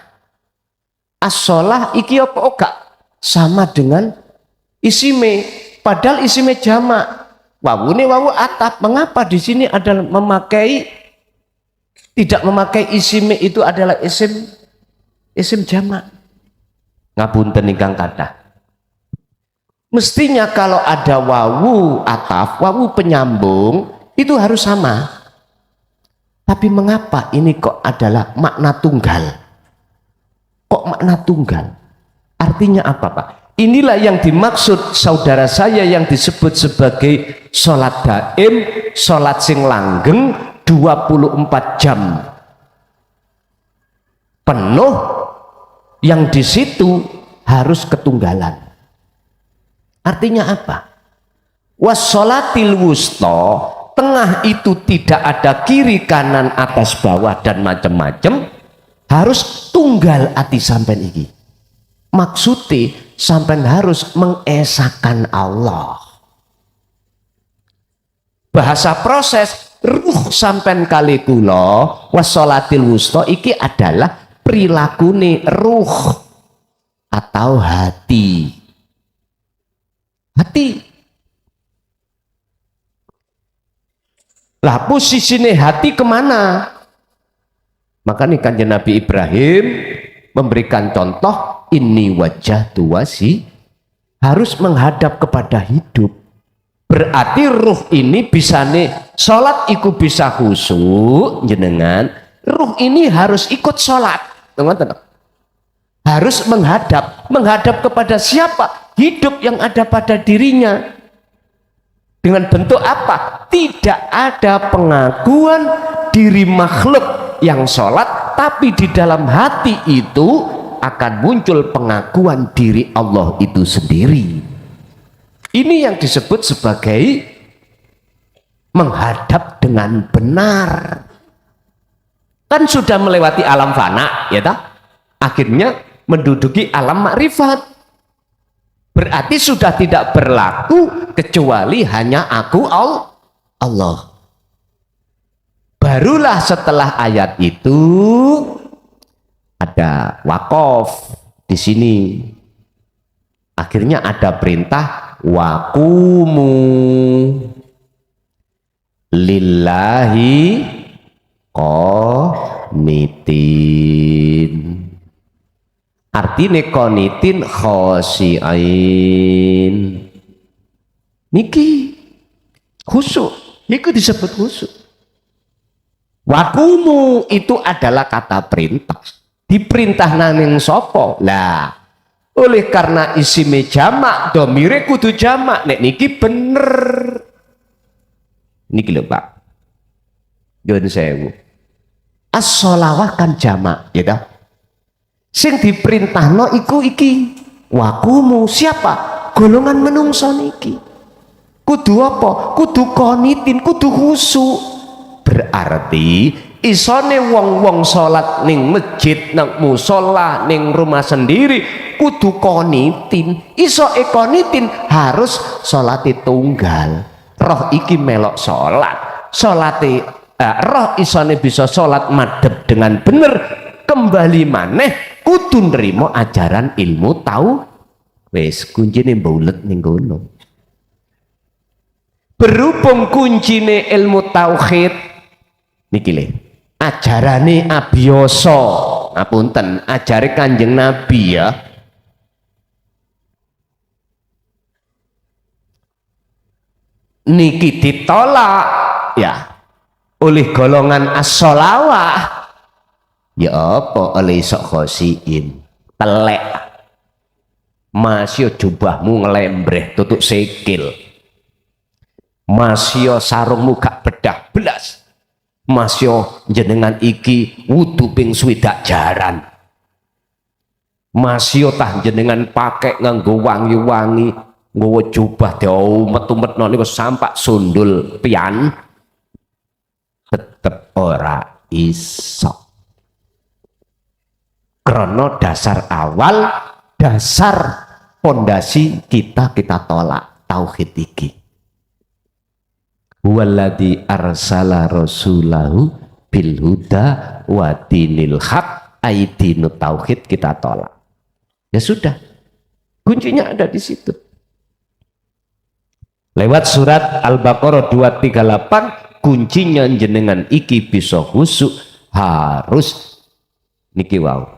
As-sholah iki apa gak sama dengan isime, padahal isime jamak. Wawune wawu atap. Mengapa di sini adalah tidak memakai isime itu adalah isim jamak? Ngapunten ingkang kathah. Mestinya kalau ada wawu ataf, wawu penyambung itu harus sama. Tapi mengapa ini kok adalah makna tunggal? Kok makna tunggal? Artinya apa, Pak? Inilah yang dimaksud saudara saya yang disebut sebagai sholat daim, sholat sing langgeng 24 jam penuh, yang di situ harus ketunggalan. Artinya apa? Wassolatil wusta, tengah itu tidak ada kiri kanan atas bawah dan macam-macam, harus tunggal ati sampean iki. Maksudnya sampean harus mengesahkan Allah. Bahasa proses ruh sampean kali kula wassolatil wusta iki adalah perilakune ruh atau hati. Lah posisine hati kemana? Makanya kanjeng Nabi Ibrahim memberikan contoh, ini wajah tuasi, harus menghadap kepada hidup. Berarti ruh ini bisa nih sholat iku bisa khusyuk jenengan, ruh ini harus ikut sholat, teman-teman. Harus menghadap kepada siapa? Hidup yang ada pada dirinya. Dengan bentuk apa? Tidak ada pengakuan diri makhluk yang sholat, tapi di dalam hati itu akan muncul pengakuan diri Allah itu sendiri. Ini yang disebut sebagai menghadap dengan benar. Kan sudah melewati alam fana, ya tak? Akhirnya menduduki alam makrifat. Berarti sudah tidak berlaku kecuali hanya aku Allah. Barulah setelah ayat itu ada wakof di sini. Akhirnya ada perintah wakumu lillahi qanitin. Artine qanitin khosi'ain. Niki khusyuk, niku disebut khusyuk. Wakumu itu adalah kata perintah. Diperintah nang sapa? Lah, oleh karena isime jamak, domire kudu jamak. Nek niki bener. Niki lho, Pak. Nyuwun sewu. As-sholawah kan jamak, ya toh? Sing diperintahno iku iki. Wakumu siapa? Golongan menungso niki. Kudu apa? Kudu qanitin, kudu khusyuk. Berarti isone wong-wong sholat ning masjid, nang musola, ning rumah sendiri kudu qanitin. Isoke qanitin harus sholati tunggal. Roh iki melok sholat, sholati roh isone bisa sholat madhep dengan bener, kembali maneh kudu nrimo ajaran ilmu tau. Wis kuncine mbaulet ning kono. Berhubung kuncine ilmu tauhid niki le, ajarane abiyasa, ngapunten, ajare Kanjeng Nabi ya. Niki ditolak ya oleh golongan as-sholawah. Ya apa oleh sok khosiin, telek. masih jubahmu ngelembreh tutuk sikil, masih sarungmu gak bedah belas, masih jenengan iki wudu ping swidak jaran, masih tah jenengan pakai nganggo wangi-wangi, nggawa jubah dhewe metu-metno niku sampak sundul pian, tetep ora iso. Krono dasar awal, dasar pondasi kita tolak tauhid iki. Walladzi arsala rasulahu bil huda wa dinil haq, aidinu tauhid kita tolak. Ya sudah, kuncinya ada di situ. Lewat surat Al-Baqarah 238, kuncinya jenengan iki bisa khusyuk harus niki wau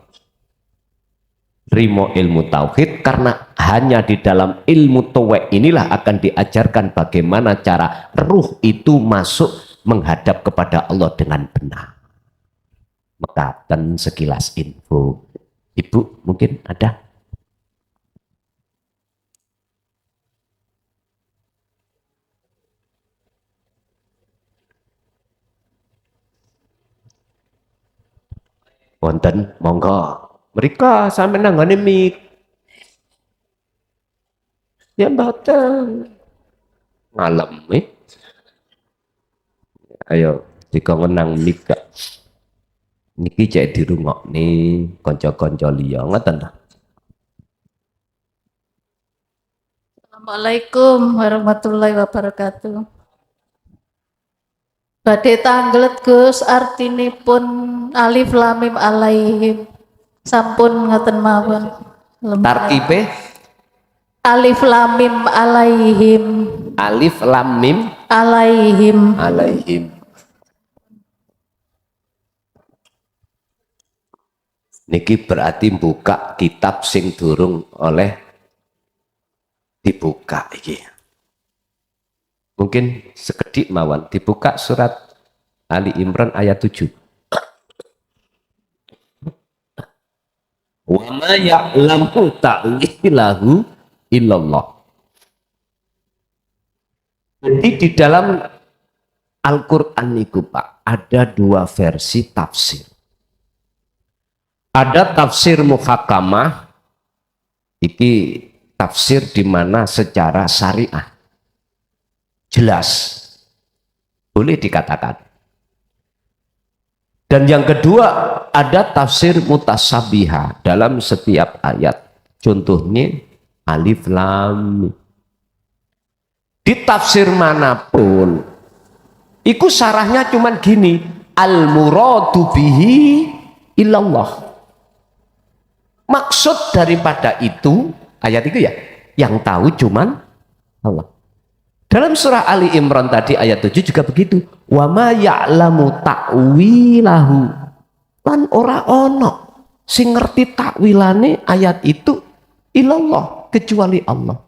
rimo ilmu tauhid, karena hanya di dalam ilmu tawhid inilah akan diajarkan bagaimana cara ruh itu masuk menghadap kepada Allah dengan benar. Mekaten sekilas info. Ibu mungkin ada? Wonten, monggo. Mereka sampai nanggane mik. Ya mboten. Ngalem Ayo dikongenang mik gak. Niki cek dirungokne kanca-kanca liya ngoten ta. Assalamualaikum warahmatullahi wabarakatuh. Badhe tanglet Gus, artinipun alif lam mim alaihim. Sampun ngoten mawon. Tarkibe Alif lam mim alaihim. alif lam mim Alaihim. alaihim. Niki berarti buka kitab sing durung oleh dibuka iki. Mungkin sekedik mawon dibuka surat Ali Imran ayat 7. Wa ma ya'lamu ta'wilahu illallah. Jadi di dalam Al-Qur'an niku Pak, ada dua versi tafsir. Ada tafsir muhakamah, iki tafsir di mana secara syariah jelas boleh dikatakan. Dan yang kedua ada tafsir mutasabiha dalam setiap ayat. Contohnya alif lam mim. Di tafsir manapun iku sarahnya cuman gini, al muradu bihi illallah. Maksud daripada itu ayat itu ya, yang tahu cuman Allah. Dalam surah Ali Imran tadi ayat 7 juga begitu. Wa ma ya'lamu ta'wilahu. Lan ora ono sing ngerti takwilane ayat itu ilallah, kecuali Allah.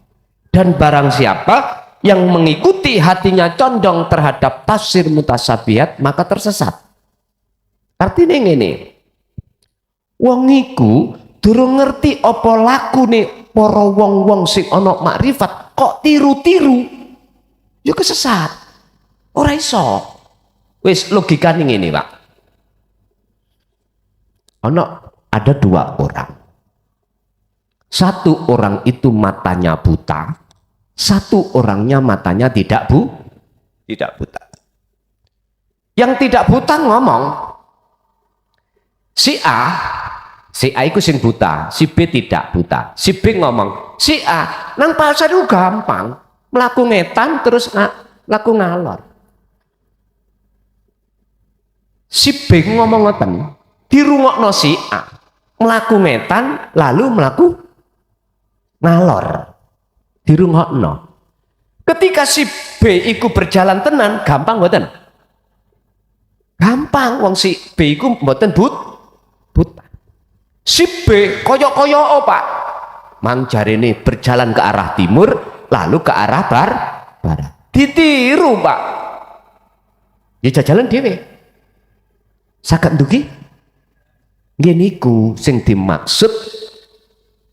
Dan barang siapa yang mengikuti hatinya condong terhadap tafsir mutasabihat, maka tersesat. Artinya ngene. Wong iku durung ngerti apa lakune para wong-wong sing ana makrifat kok tiru-tiru. Ya kesesat. Ora iso. Wis logikane ngene, Pak. Ada dua orang. Satu orang itu matanya buta, satu orangnya matanya tidak buta. Yang tidak buta ngomong, si A itu sing buta, si B tidak buta. Si B ngomong, si A nang pasar itu gampang, melaku ngetan terus laku ngalor. Si B ngomong ngoten, dirungokno si A, melaku ngetan lalu melaku ngalor. Dirungokno. Ketika si B iku berjalan tenan, gampang mboten? Gampang, wong si B iku mboten buta. Si B koyok-koyok Pak. Mang jarene berjalan ke arah timur lalu ke arah barat. Ditiru Pak. Ya jajalan dhewe. Saged ndugi? Nggih niku sing dimaksud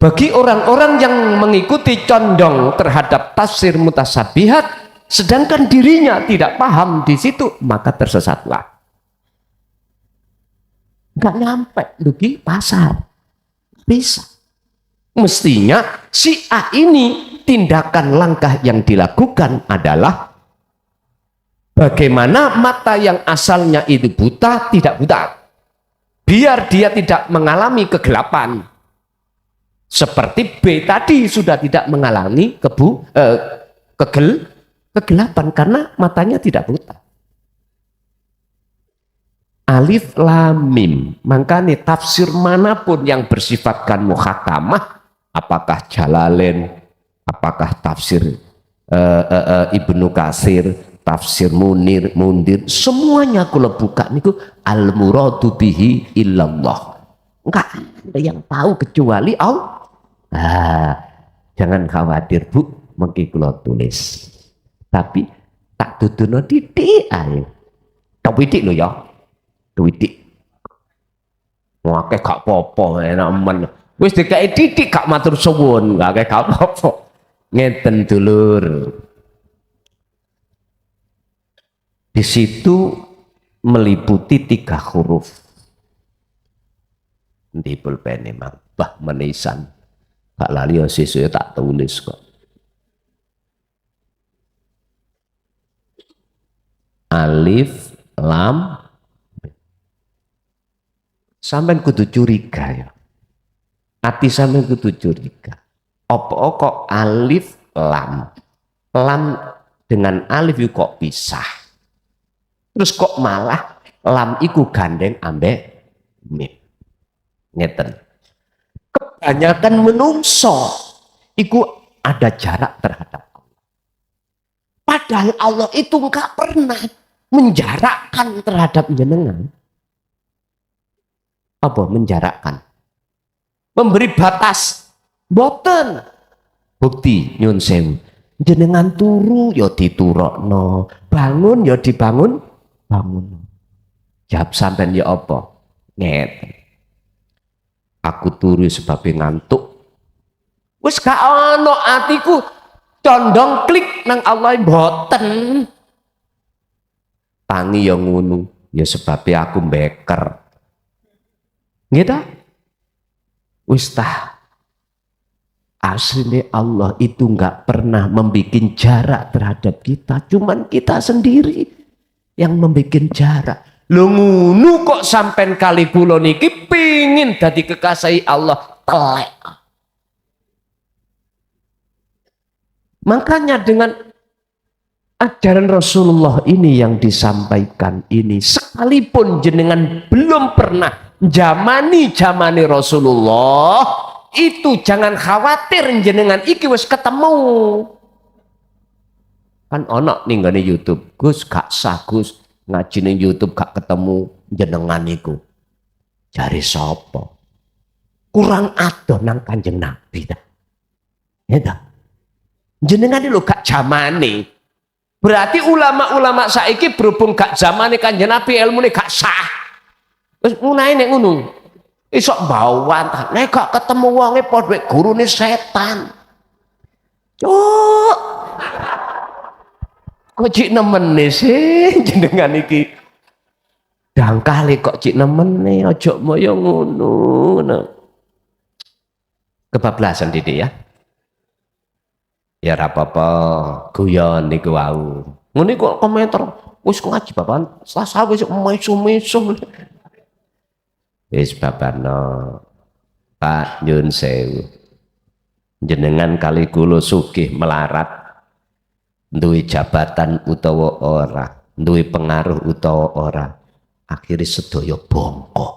Bagi orang-orang yang mengikuti condong terhadap tafsir mutasabihat, sedangkan dirinya tidak paham di situ, maka tersesatlah. Nggak nyampe dugi pasar. Bisa. Mestinya si A ini tindakan langkah yang dilakukan adalah bagaimana mata yang asalnya itu buta tidak buta. Biar dia tidak mengalami kegelapan. Seperti B tadi sudah tidak mengalami kegelapan karena matanya tidak buta. Alif lam mim. Makanya tafsir manapun yang bersifatkan muhakamah, apakah Jalalain, apakah tafsir Ibnu Katsir, tafsir Mundir, semuanya kalau buka niku al muradu bihi illallah. Enggak ada yang tahu kecuali Allah. Jangan khawatir Bu, mengki kula tulis. Tapi tak duduno titik ae. Tak titik lho ya. Titik. Wake gak apa-apa enak men. Wis dikei titik gak matur suwun, gak apa-apa. Ngeten dulur. Di situ meliputi 3 huruf. Di pulpen memang bah menisan. Gak lali siswa tak tulis kok. Alif lam. Sampai kudu curiga ya. Hati sampai kudu curiga. Apa kok alif lam? Lam dengan alif itu kok pisah. Terus kok malah lam iku gandeng ambek mim. Ngeten. Kebanyakan menungso iku ada jarak terhadap Allah. Padahal Allah itu enggak pernah menjarakkan terhadap jenengan. Apa menjarakkan? Memberi batas. Boten. Bukti nyun sewu. Jenengan turu ya diturokno, bangun ya dibangun, bangun. Jawab sampean ya apa? Ngeten. Aku turu sebab ngantuk. Wis gak ono atiku condong klik nang Allah boten. Tangi yang ngono ya sebab aku beker. Gitu? Wis tah. Aslinya Allah itu nggak pernah membuat jarak terhadap kita, cuman kita sendiri yang membuat jarak. Lho ngono kok sampean kali kula niki pengin dadi kekasih Allah telek. Makanya dengan ajaran Rasulullah ini yang disampaikan ini, sekalipun jenengan belum pernah zamani Rasulullah, itu jangan khawatir jenengan iki wis ketemu. Kan ono ning ngene YouTube, Gus gak sah Gus ngaji ning YouTube gak ketemu jenengan iku. Jare sapa? Kurang adoh nang Kanjeng Nabi ta. Ya ta? Jenengan lho gak zamane. Berarti ulama-ulama saiki berhubung gak zamane Kanjeng Nabi, ilmune gak sah. Wis munahe nek ngono. Isok bawan, nek gak ketemu wonge padha gurune setan. Cuk. Kok cik nemene sih jenengan iki? Dangkale kok cik nemene, aja moyo ngono. Kebablasan Didik ya. Ya ora apa-apa, guyon niku wau. Ngene kok komentar, wis ngaji baban, sasa wis mesu-mesu. Wis babano Pak nyun sewu. Jenengan kali kula sugih melarat, duwe jabatan utawa ora, duwe pengaruh utawa ora, akhirnya sedaya bongkok.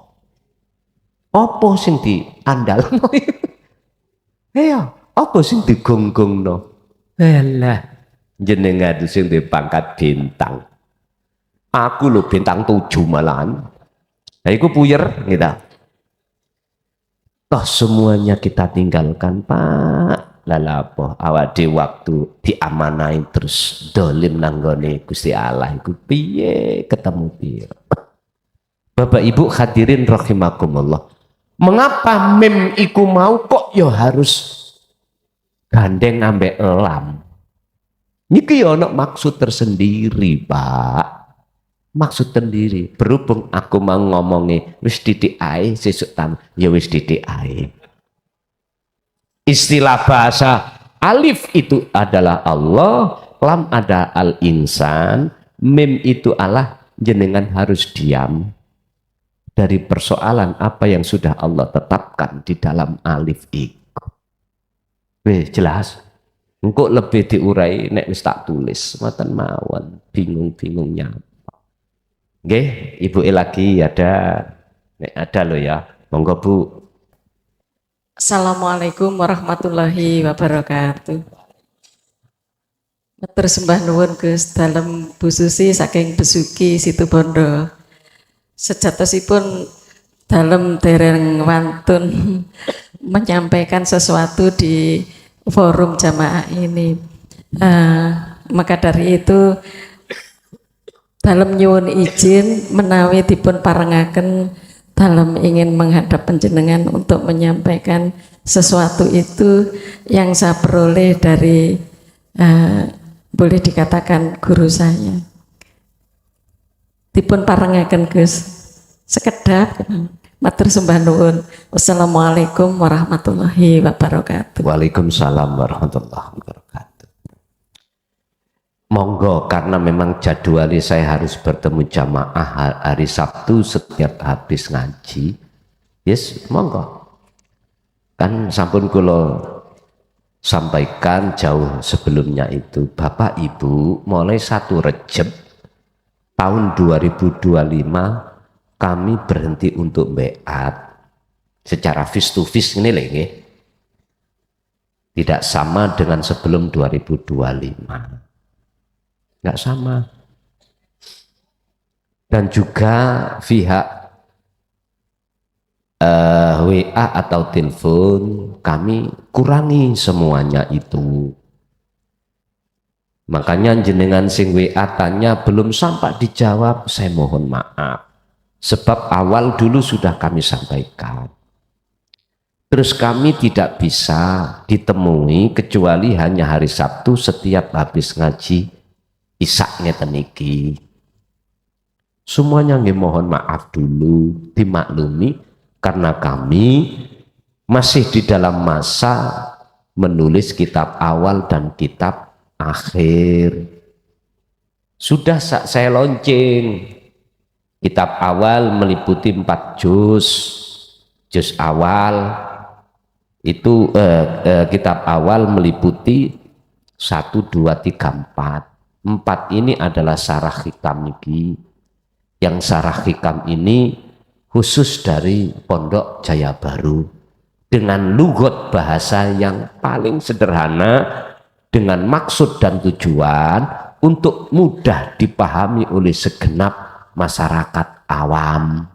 Apa sing diandalno? Iya, apa sing digonggongno? Alah, jenengan sing dipangkat bintang. Aku lho bintang 7 malahan. Nah, itu puyer gitu. Toh semuanya kita tinggalkan Pak. Lalapo awak di waktu diamanai terus dolim nanggone Gusti Allah iku piye ketemu piye. Bapak Ibu hadirin rahimakumullah. Mengapa mim iku mau kok ya harus gandeng ambek lam? Niki ya ono maksud tersendiri, Pak. Maksud sendiri. Berhubung aku mau ngomongi wis titik ae sesuk tam ya wis titik ae. Istilah bahasa alif itu adalah Allah, lam ada al-insan, mim itu Allah, jenengan harus diam dari persoalan apa yang sudah Allah tetapkan di dalam alif itu. Weh, jelas. Engkau lebih diurai nek wis tak tulis, ngoten mawon, bingung-bingungnya. Nggih, Ibu lagi ada, nek ada lo ya, monggo Bu. Assalamualaikum warahmatullahi wabarakatuh. Matur sembah nuwun Gus dalem Bu Susi saking Besuki Situbondo. Sejatosipun dalem dereng wantun menyampaikan sesuatu di forum jamaah ini. Maka dari itu dalem nyuwun izin menawi dipun parengaken dalam ingin menghadap panjenengan untuk menyampaikan sesuatu itu yang saya peroleh dari boleh dikatakan guru saya. Dipun parengaken Gus sekedap. Matur sembah nuwun. Wassalamualaikum warahmatullahi wabarakatuh. Waalaikumsalam warahmatullahi wabarakatuh. Monggo, karena memang jadwalnya saya harus bertemu jamaah hari Sabtu setiap habis ngaji. Yes, monggo. Kan sampun kula sampaikan jauh sebelumnya itu, Bapak Ibu, mulai 1 Rejab tahun 2025 kami berhenti untuk beat secara face to face ini lagi. Tidak sama dengan sebelum 2025. Nggak sama. Dan juga pihak WA atau telepon kami kurangi semuanya itu. Makanya jenengan sing WA tanya belum sampai dijawab, saya mohon maaf. Sebab awal dulu sudah kami sampaikan. Terus kami tidak bisa ditemui kecuali hanya hari Sabtu setiap habis ngaji Isak ngeten iki. Semuanya nggih mohon maaf dulu, dimaklumi karena kami masih di dalam masa menulis kitab awal dan kitab akhir. Sudah saya launching. Kitab awal meliputi 4 juz. Juz awal itu kitab awal meliputi 1, 2, 3, 4. 4 ini adalah sarah hikam ini. Yang sarah hikam ini khusus dari Pondok Jaya Baru dengan lugat bahasa yang paling sederhana dengan maksud dan tujuan untuk mudah dipahami oleh segenap masyarakat awam.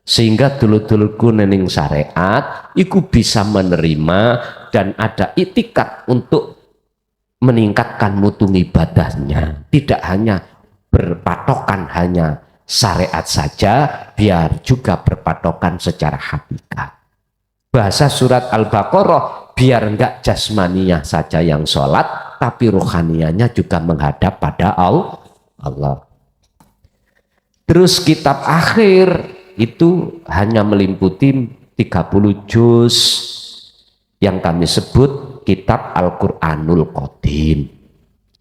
Sehingga dulur-dulurku nening syariat iku bisa menerima dan ada itikat untuk meningkatkan mutu ibadahnya, tidak hanya berpatokan hanya syariat saja, biar juga berpatokan secara hakikat. Bahasa surat Al-Baqarah biar enggak jasmaniyah saja yang sholat, tapi rohaniyahnya juga menghadap pada Allah. Terus kitab akhir itu hanya meliputi 30 juz yang kami sebut kitab Al-Qur'anul Qadim.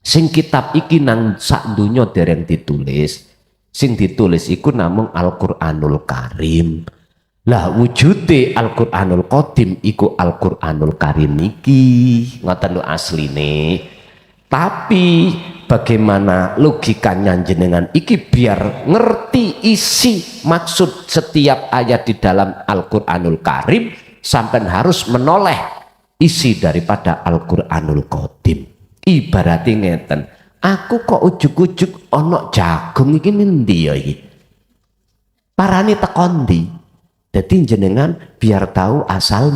Sing kitab iki nang sak donya dereng ditulis. Sing ditulis iku namung Al-Qur'anul Karim. Lah wujude Al-Qur'anul Qadim iku Al-Qur'anul Karim iki, ngoten lho asline. Tapi bagaimana logikanya jenengan iki biar ngerti isi maksud setiap ayat di dalam Al-Qur'anul Karim sampai harus menoleh isi daripada Al-Qur'anul Qadim. Ibaratnya ngeten, aku kok ujuk-ujuk ono jagung iki ngendi ya iki? Parane tekon ndi? Dadi jenengan biar tahu asal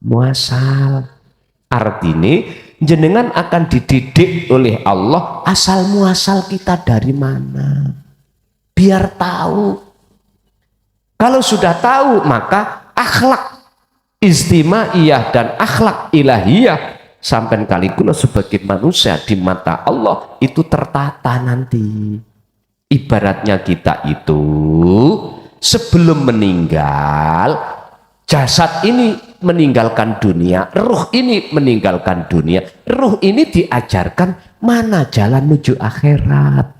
muasal. Artine jenengan akan dididik oleh Allah asal muasal kita dari mana. Biar tahu. Kalau sudah tahu, maka akhlak istimaiyah dan akhlak ilahiyah sampai kali kula sebagai manusia di mata Allah itu tertata nanti. Ibaratnya kita itu sebelum meninggal, jasad ini meninggalkan dunia, ruh ini meninggalkan dunia. Ruh ini diajarkan mana jalan menuju akhirat.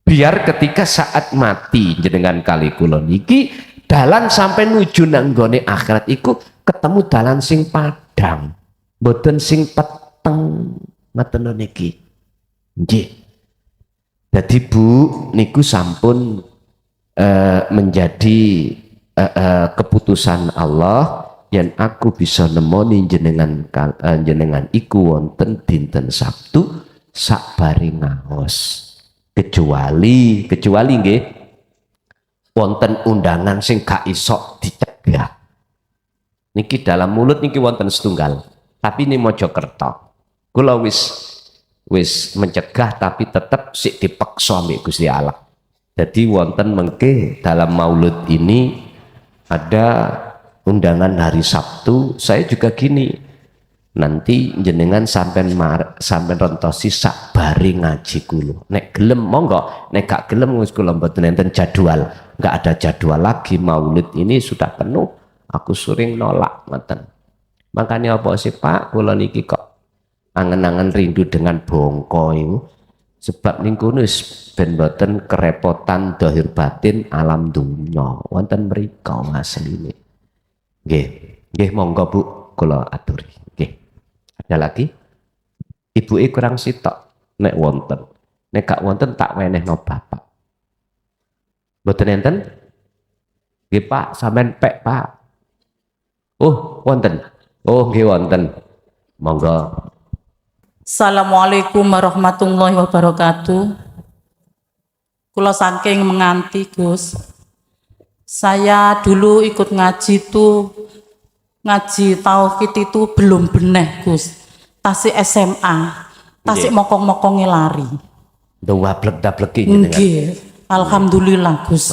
Biar ketika saat mati jenengan kali kula niki dalan sampai nuju nanggone akhirat iku ketemu dalan sing padang, mboten sing peteng. Ngoten niki. Nggih. Dadi Bu niku sampun menjadi keputusan Allah yang aku bisa nemoni jenengan jenengan iku wonten dinten Sabtu sakbare ngaos. Kecuali nggih wonten undangan sing gak iso dicegah. Niki dalam mulut niki wonten setunggal. Tapi ini Mojokerto. Kula wis mencegah tapi tetap sik dipeksa ambek Gusti Allah. Jadi wonten mengke dalam maulud ini ada undangan hari Sabtu. Saya juga gini, nanti jenengan sampai rentosi sak bari ngaji kulo. Nek gelem monggo, nek gak gelem wis kula mboten enten jadwal. Enggak ada jadwal lagi, maulid ini sudah penuh. Aku sering nolak ngoten. Makanya apa sih Pak, kula niki kok angen-angen rindu dengan bongko itu. Sebab niku wis ben mboten kerepotan dohir batin alam dunya wonten mriko asline. Nggih monggo Bu kula aturi. Nggih. Ada lagi? Ibuke kurang sitok nek wonten. Nek gak wonten tak wenehno Bapak. Mboten enten? Nggih Pak, sampean pek Pak. Oh, wonten. Oh, nggih wonten. Monggo. Assalamualaikum warahmatullahi wabarakatuh. Kula saking menganti Gus. Saya dulu ikut ngaji tuh, ngaji tauhid itu belum beneh Gus. Tasik SMA, tasik mokong-mokonge lari. Dablek-dableki jenengan. Nggih, alhamdulillah Gus.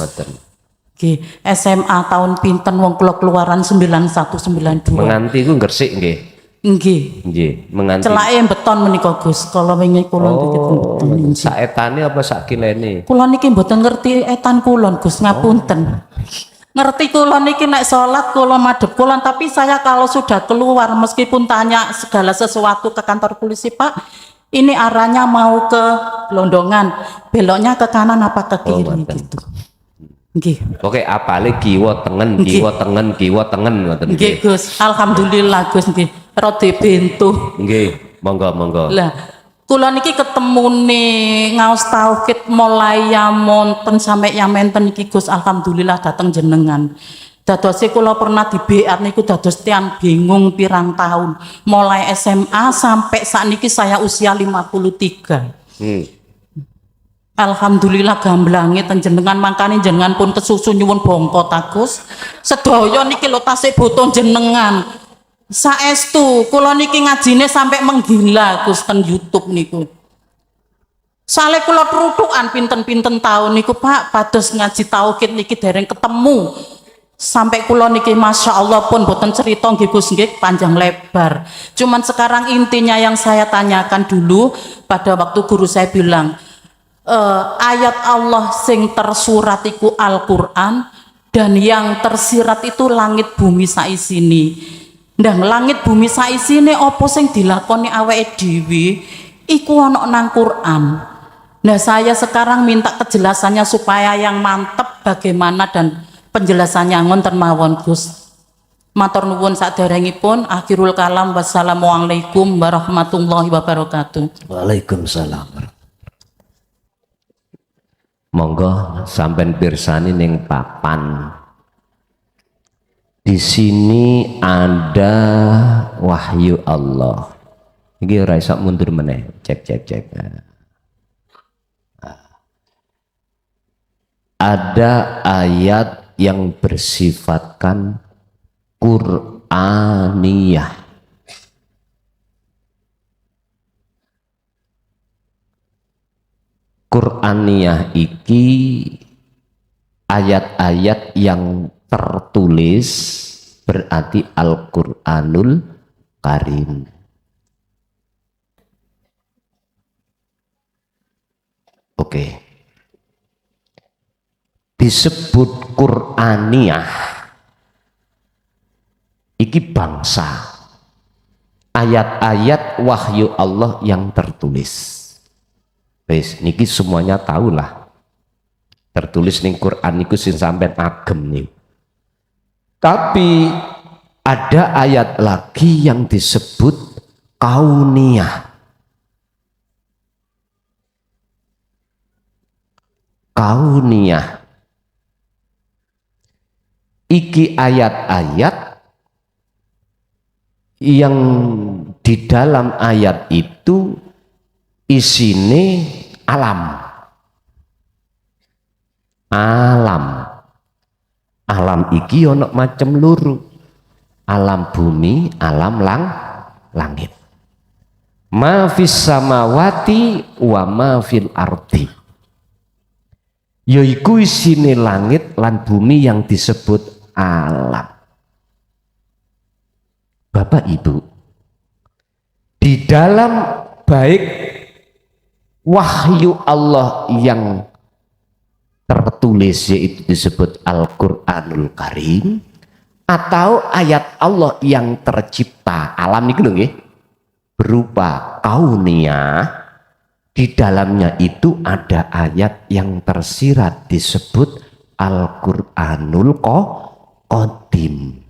Nggih, SMA tahun pinten wong kula keluaran 9192. Menganti ku gresik nggih. Nggih, menganti. Celake beton menika Gus, kala wingi kula beton. Sak etane apa sak kilene? Kula niki mboten ngerti etan kulon Gus, ngapunten. Ngerti kula niki nek salat kula madhep kulon, tapi saya kalau sudah keluar meskipun tanya segala sesuatu ke kantor polisi, Pak, ini arahnya mau ke Londongan, beloknya ke kanan apa ke kiri gitu. Nggih. Oke, apale kiwa tengen, kiwa tengen ngoten. Nggih Gus, alhamdulillah Gus nggih. Rodi bentuh. Nggih, monggo. Lah, kula niki ketemune ngaos tauhid mulai yamonten sampai yamenten niki Gus, alhamdulillah dateng jenengan. Dadose kula pernah di BR niku dados tiang bingung pirang tahun. Mulai SMA sampai saat niki saya usia 53. Alhamdulillah gamblange ten jenengan, mangkane jenengan pun kesusu nyuwun bongko takus. Sedaya niki lho tasih boto jenengan. Saestu kula niki ngajine sampai menggila Gus ten YouTube niku. Sale kula trutukan pinten-pinten tahun niku Pak, pados ngaji tauhid niki dereng ketemu. Sampai kula niki Masya Allah pun boten cerita nggih Gus nggih panjang lebar. Cuman sekarang intinya yang saya tanyakan dulu pada waktu guru saya bilang ayat Allah sing tersurat iku Al-Qur'an dan yang tersirat itu langit bumi saisini. Ndang langit bumi saisine apa sing dilakoni awake dhewe iku ana nang Quran. Nah, saya sekarang minta kejelasannya supaya yang mantep bagaimana dan penjelasannya ngonten mawon Gus. Matur nuwun saderengipun, akhirul kalam, wassalamualaikum warahmatullahi wabarakatuh. Waalaikumsalam. Monggo sampean pirsani ning papan. Di sini ada wahyu Allah. Iki ora iso mundur meneh. Cek. Ada ayat yang bersifatkan Qur'aniyah. Qur'aniyah iki ayat-ayat yang tertulis berarti Al-Qur'anul Karim. Oke. Disebut Qur'aniyah. Iki bangsa. Ayat-ayat wahyu Allah yang tertulis. Wis niki semuanya tahulah. Tertulis ning Quran niku sing sampean agem nih. Tapi ada ayat lagi yang disebut kauniyah. Kauniyah. Iki ayat-ayat yang di dalam ayat itu isine alam. Alam iki ono macam luru. Alam bumi, alam langit. Ma fis samawati wa ma fil ardi. Yaiku isine langit lan bumi yang disebut alam. Bapak Ibu, di dalam baik wahyu Allah yang tertulis yaitu disebut Al-Qur'anul Karim atau ayat Allah yang tercipta alam itu nggih berupa kauniyah, di dalamnya itu ada ayat yang tersirat disebut Al-Qur'anul Qadim.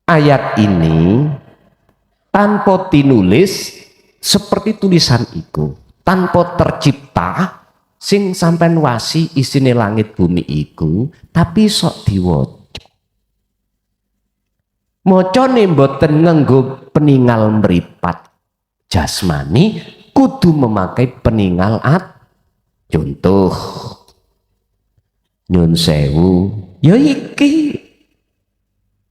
Ayat ini tanpa tinulis seperti tulisan iku, tanpa tercipta sing sampean wasi isine langit bumi iku, tapi sok diwaca. Macane mboten nganggo peningal mripat jasmani, kudu memakai peningal contoh nyun sewu ya iki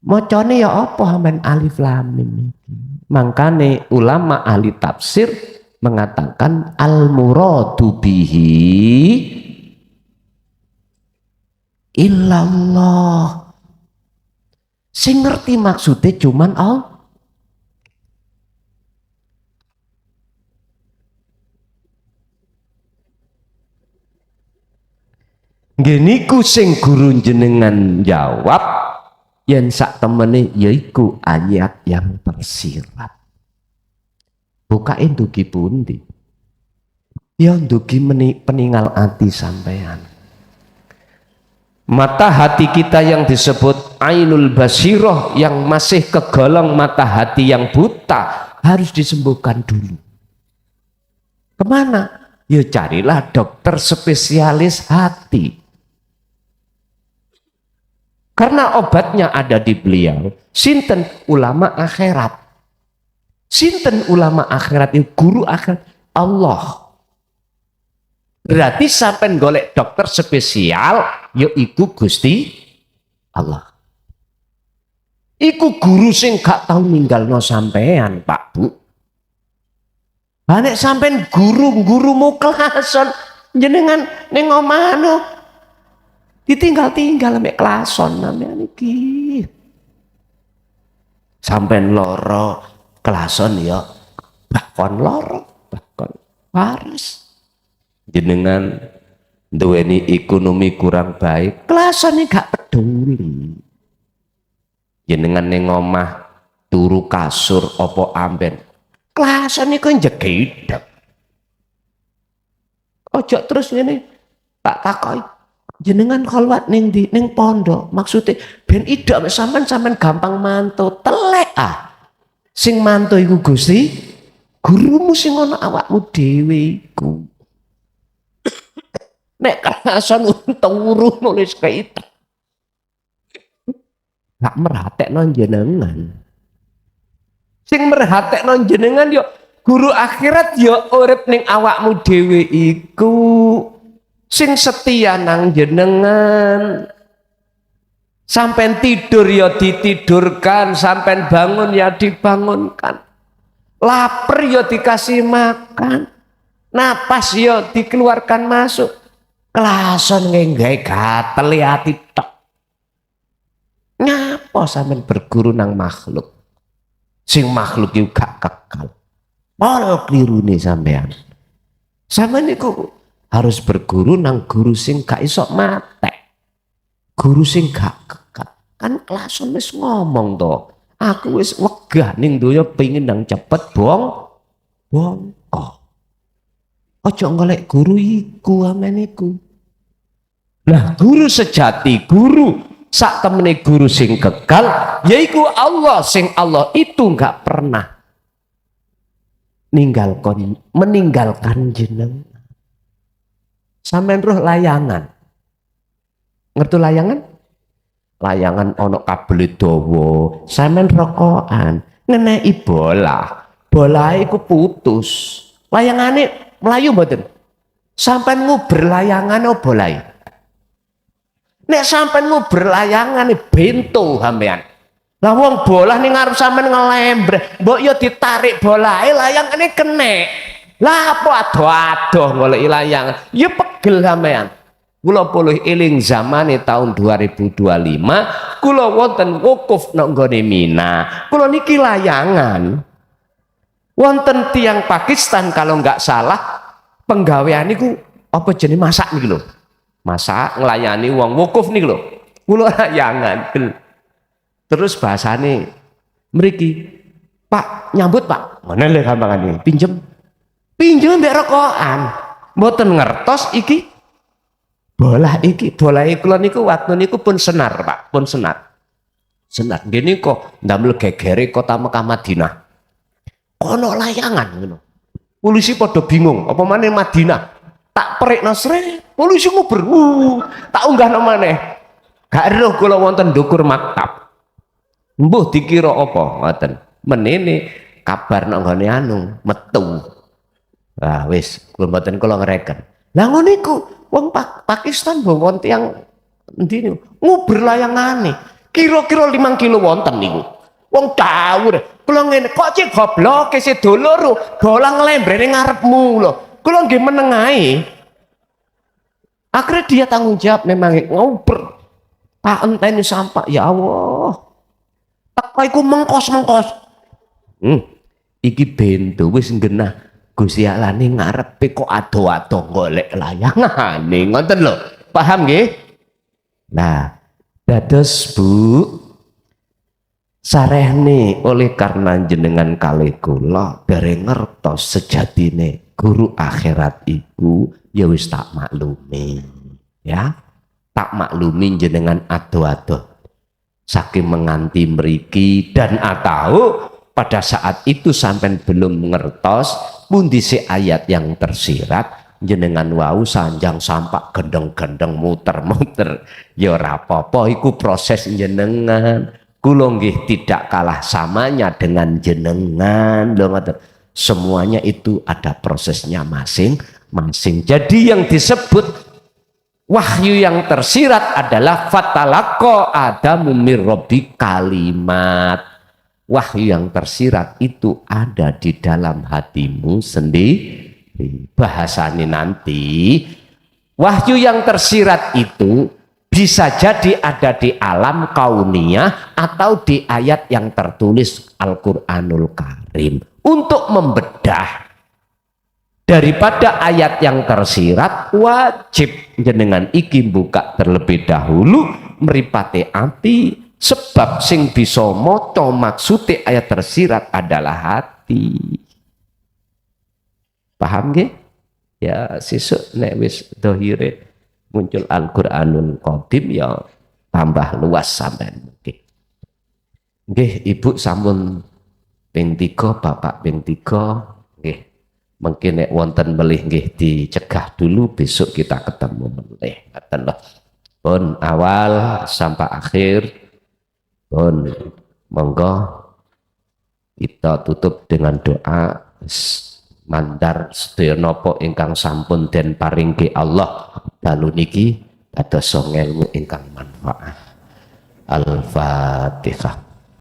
macane ya apa men alif lam mim iki. Mangkane ulama ahli tafsir mengatakan al muradu bihi illallah. Sing ngerti maksudnya cuman Allah. Geniku sing guru jenengan jawab yen sak temene yaiku ayat yang tersirat. Bukain dugi pundi? Ya dugi peninggal ati sampean. Mata hati kita yang disebut ainul basirah yang masih kegolong mata hati yang buta harus disembuhkan dulu. Kemana? Ya carilah dokter spesialis hati. Karena obatnya ada di beliau. Sinten ulama akhirat. Sinten ulama akhirat itu guru akhirat Allah. Berarti sampai golek dokter spesial yaiku Gusti Allah. Iku guru sing gak tau ninggalno sampean, Pak Bu. Banek sampean guru-gurumu kelason jenengan ning omah ditinggal-tinggal mek klason namanya niki. Sampean loro klason ya bakon loro, bakon waras. Jenengan duweni ekonomi kurang baik, klasone gak peduli. Jenengan ning omah turu kasur apa amben, klasone kok njegedhek. Ojo terus ngene tak takoki. Jenengan kholwat ning ndi ning pondok maksudnya ben idak sampean gampang mantu telek sing mantu iku Gusti gurumu sing ana awakmu dhewe iku nek kerasan turu nulis kaita gak merhatekno jenengan sing merhatekno jenengan yo guru akhirat yo urip ning awakmu dhewe iku sing setia nang jenengan. Sampai tidur ya ditidurkan, sampai bangun ya dibangunkan. Lapar ya dikasih makan. Napas yo dikeluarkan masuk. Kelason nggae gatel ati tok. Ngapa sampean berguru nang makhluk? Sing makhluk iku gak kekal. Pol klirune sampean. Sampeyan niku harus berguru nang guru sing gak iso mate. Guru sing gak kekal. Kan kelason wis ngomong to. Aku wis wegah ning donya pengin nang cepet bongko. Ojo golek guru iku amen iku. Lah guru sejati, guru sak temene guru sing kekal yaiku Allah, sing Allah itu enggak pernah meninggalkan jenengan. Sampeyan roh layangan. Ngerti layangan? Layangan ono kabel dawa, sampeyan rokokan, ngeneki bola. Bola iku putus. Layangane melayu mboten? Sampeyan nguber layangan apa bolae? Nek sampeyan nguber layangane bento sampeyan. Lah wong bola ning ngarep sampeyan ngelembre, mbok yo ditarik bolae layangane kenek. Lah apa adoh-adoh goleki layangan? Ya pegel sampeyan. Kula puluh eling zamane tahun 2025, kula wonten wukuf nang nggone Mina. Kula niki layangan. Wonten tiang Pakistan kalau nggak salah penggawean niku apa jenenge masak niki lho. Masak nglayani wong wukuf niki lho. Kula layangan. Terus bahasane mriki, Pak, nyambut Pak. Mana lho gampangane? Pinjem mbek rokokan. Mboten ngertos iki bola iki, bolahe kula niku waktu niku pun senar, Pak, pun senar. Senar ngene kok ndamel gegere kota Mekah Madinah. Ono layangan ngono. Polisi padha bingung, apa maneh Madinah. Tak perikno sre, polisi nguber. Tak unggahno maneh. Gak eruh kula wonten ndukur maktab. Mbuh dikira apa ngoten. Menene kabar nang nggone anu metu. Wah wis kula mboten kula ngreken. Lah ngono iku wong Pakistan wong tiyang endi niku nguber layangane. Kira-kira 5 kilo wonten niku. Wong dawuh, kula ngene kok cek goblok se dulur bola nglembrene ngarepmu lho. Kula nggih menengahi. Akhirnya dia tanggung jawab memang nguber. Tak enteni sampah ya Allah. Teko iku mengkos-mengkos. Iki bento wis genah. Gusti Allah ning ngarepe kok ado-ado golek layangane ngoten lho. Paham nggih? Nah, dados Bu sarehne oleh karena jenengan kalih kula dereng ngertos sejatine guru akhirat iku ya wis tak maklumi. Ya. Tak maklumi jenengan ado-ado saking menganti mriki dan atau pada saat itu sampai belum ngertos pundi si ayat yang tersirat jenengan wau sanjang sampak gendeng-gendeng muter-muter ya ora apa-apa iku proses jenengan. Kula nggih tidak kalah samanya dengan jenengan lho ngoten. Semuanya itu ada prosesnya masing-masing. Jadi yang disebut wahyu yang tersirat adalah fatalaqqa Adamu mir rabbi kalimat. Wahyu yang tersirat itu ada di dalam hatimu sendiri. Bahasanya nanti wahyu yang tersirat itu bisa jadi ada di alam kauniyah atau di ayat yang tertulis Al-Quranul Karim. Untuk membedah daripada ayat yang tersirat wajib jenengan iki buka terlebih dahulu mripate ati. Sebab sing bisa maca maksude ayat tersirat adalah hati. Paham nggih? Ya sesuk nek wis dohire muncul Al-Qur'anul Qadim ya tambah luas sampean nggih. Nggih Ibu sampun ping 3, Bapak ping 3 nggih. Mungkin nek wonten melih nggih dicegah dulu besok kita ketemu melih. Ngoten lho. Pun awal sampai akhir pun monggo kita tutup dengan doa mandar sedaya napa ingkang sampun den paringke Allah dalu niki dados ilmu ingkang manfaat. Al-Fatihah.